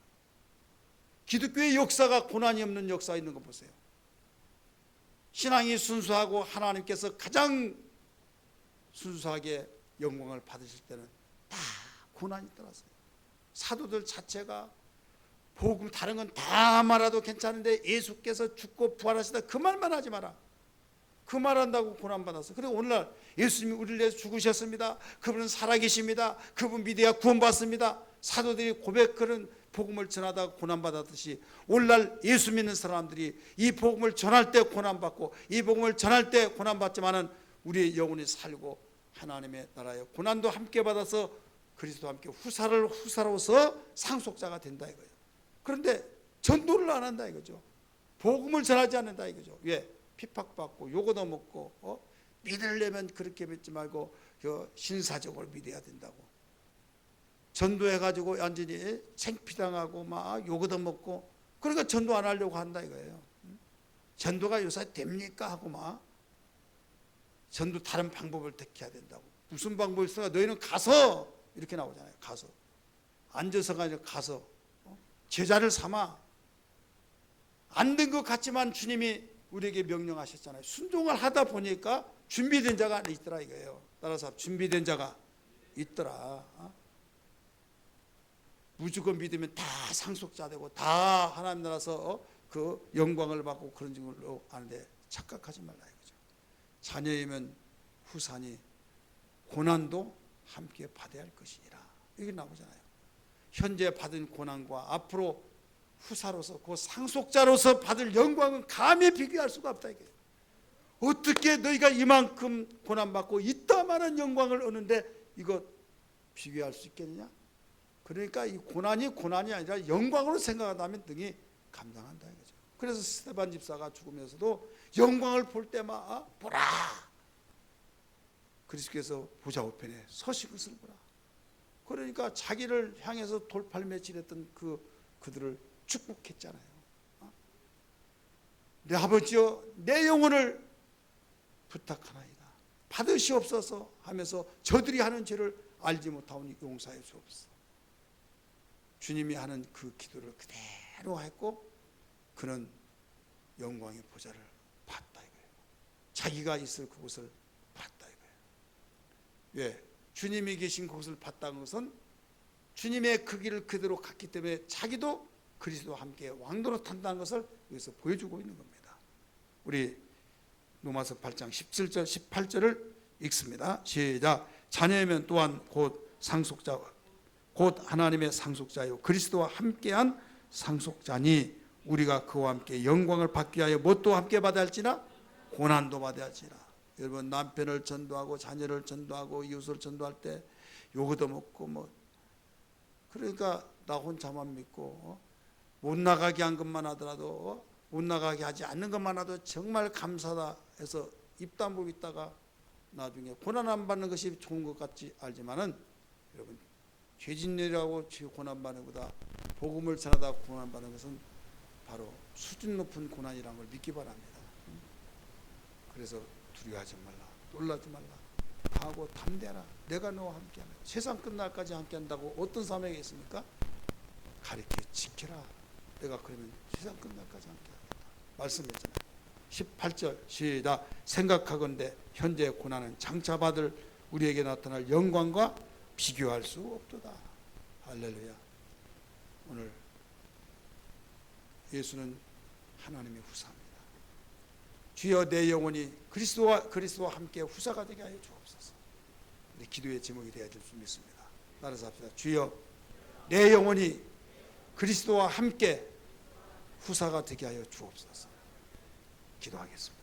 기독교의 역사가 고난이 없는 역사가 있는 거 보세요. 신앙이 순수하고 하나님께서 가장 순수하게 영광을 받으실 때는 다 고난이 따랐어요. 사도들 자체가 복음 다른 건 다 말아도 괜찮은데 예수께서 죽고 부활하시다 그 말만 하지 마라. 그 말한다고 고난받았어. 그리고 오늘날 예수님이 우리를 위해서 죽으셨습니다. 그분은 살아계십니다. 그분 믿어야 구원받습니다. 사도들이 고백하는 복음을 전하다가 고난받았듯이 오늘날 예수 믿는 사람들이 이 복음을 전할 때 고난받고 이 복음을 전할 때 고난받지만은 우리의 영혼이 살고 하나님의 나라의 고난도 함께 받아서 그리스도와 함께 후사로서 상속자가 된다 이거예요. 그런데 전도를 안 한다 이거죠. 복음을 전하지 않는다 이거죠. 왜? 핍박받고 욕 얻어먹고 믿으려면 그렇게 믿지 말고 신사적으로 믿어야 된다고. 전도해가지고 완전히 생피당하고 막 욕 얻어먹고 그러니까 전도 안 하려고 한다 이거예요. 전도가 요새 됩니까 하고 막 전도 다른 방법을 택해야 된다고. 무슨 방법이 있어? 너희는 가서 이렇게 나오잖아요. 가서 앉아서가 아니라 가서 제자를 삼아. 안 된 것 같지만 주님이 우리에게 명령하셨잖아요. 순종을 하다 보니까 준비된 자가 있더라 이거예요. 따라서 준비된 자가 있더라. 무조건 믿으면 다 상속자 되고 다 하나님 나라서 그 영광을 받고 그런 걸로 아는데 착각하지 말라 이거죠. 자녀이면 후사니 고난도 함께 받아야 할 것이니라. 이게 나오잖아요. 현재 받은 고난과 앞으로 후사로서 그 상속자로서 받을 영광은 감히 비교할 수가 없다 이게. 어떻게 너희가 이만큼 고난받고 이따만한 영광을 얻는데 이거 비교할 수 있겠느냐? 그러니까 이 고난이 아니라 영광으로 생각한다면 등이 감당한다 이거죠. 그래서 스데반 집사가 죽으면서도 영광을 볼 때마다 보라. 그리스도께서 보좌 우편에 서신 것을 보라. 그러니까 자기를 향해서 돌팔매질했던 그들을 축복했잖아요. 내 아버지여 내 영혼을 부탁하나이다. 받으시옵소서 하면서 저들이 하는 죄를 알지 못하오니 용서해 주옵소서. 주님이 하는 그 기도를 그대로 했고 그는 영광의 보좌를 봤다 이거예요. 자기가 있을 그곳을 봤다 이거예요. 왜? 주님이 계신 곳을 봤다는 것은 주님의 그 길을 그대로 갔기 때문에 자기도 그리스도와 함께 왕도로 탄다는 것을 여기서 보여주고 있는 겁니다. 우리 로마서 8장 17절 18절을 읽습니다. 시작. 자녀이면 또한 곧 상속자 곧 하나님의 상속자요 그리스도와 함께한 상속자니 우리가 그와 함께 영광을 받기 위하여 무엇도 함께 받아야 할지나 고난도 받아야 할지라. 여러분 남편을 전도하고 자녀를 전도하고 이웃을 전도할 때 욕도 먹고 뭐 그러니까 나 혼자만 믿고 못 나가게 한 것만 하더라도 못 나가게 하지 않는 것만 하도 정말 감사다 해서 입 다물고 있다가 나중에 고난 안 받는 것이 좋은 것 같지 알지만은 여러분 죄진이라고 고난 받는 것보다 복음을 전하다 고난 받는 것은 바로 수준 높은 고난이라는 걸 믿기 바랍니다. 그래서 두려워하지 말라, 놀라지 말라, 하고 담대하라. 내가 너와 함께하라. 세상 끝날까지 함께한다고 어떤 사명이 있습니까? 가르쳐 지켜라. 내가 그러면 세상 끝날까지 함께하겠다 말씀했잖아요. 18절 시작. 생각하건대 현재 고난은 장차 받을 우리에게 나타날 영광과 비교할 수 없도다. 할렐루야. 오늘 예수는 하나님의 후사입니다. 주여 내 영혼이 그리스도와 함께 후사가 되게 하여 주옵소서. 우리 기도의 제목이 되어야 될 줄 믿습니다. 따라서 합시다. 주여 내 영혼이 그리스도와 함께 후사가 되게 하여 주옵소서. 기도하겠습니다.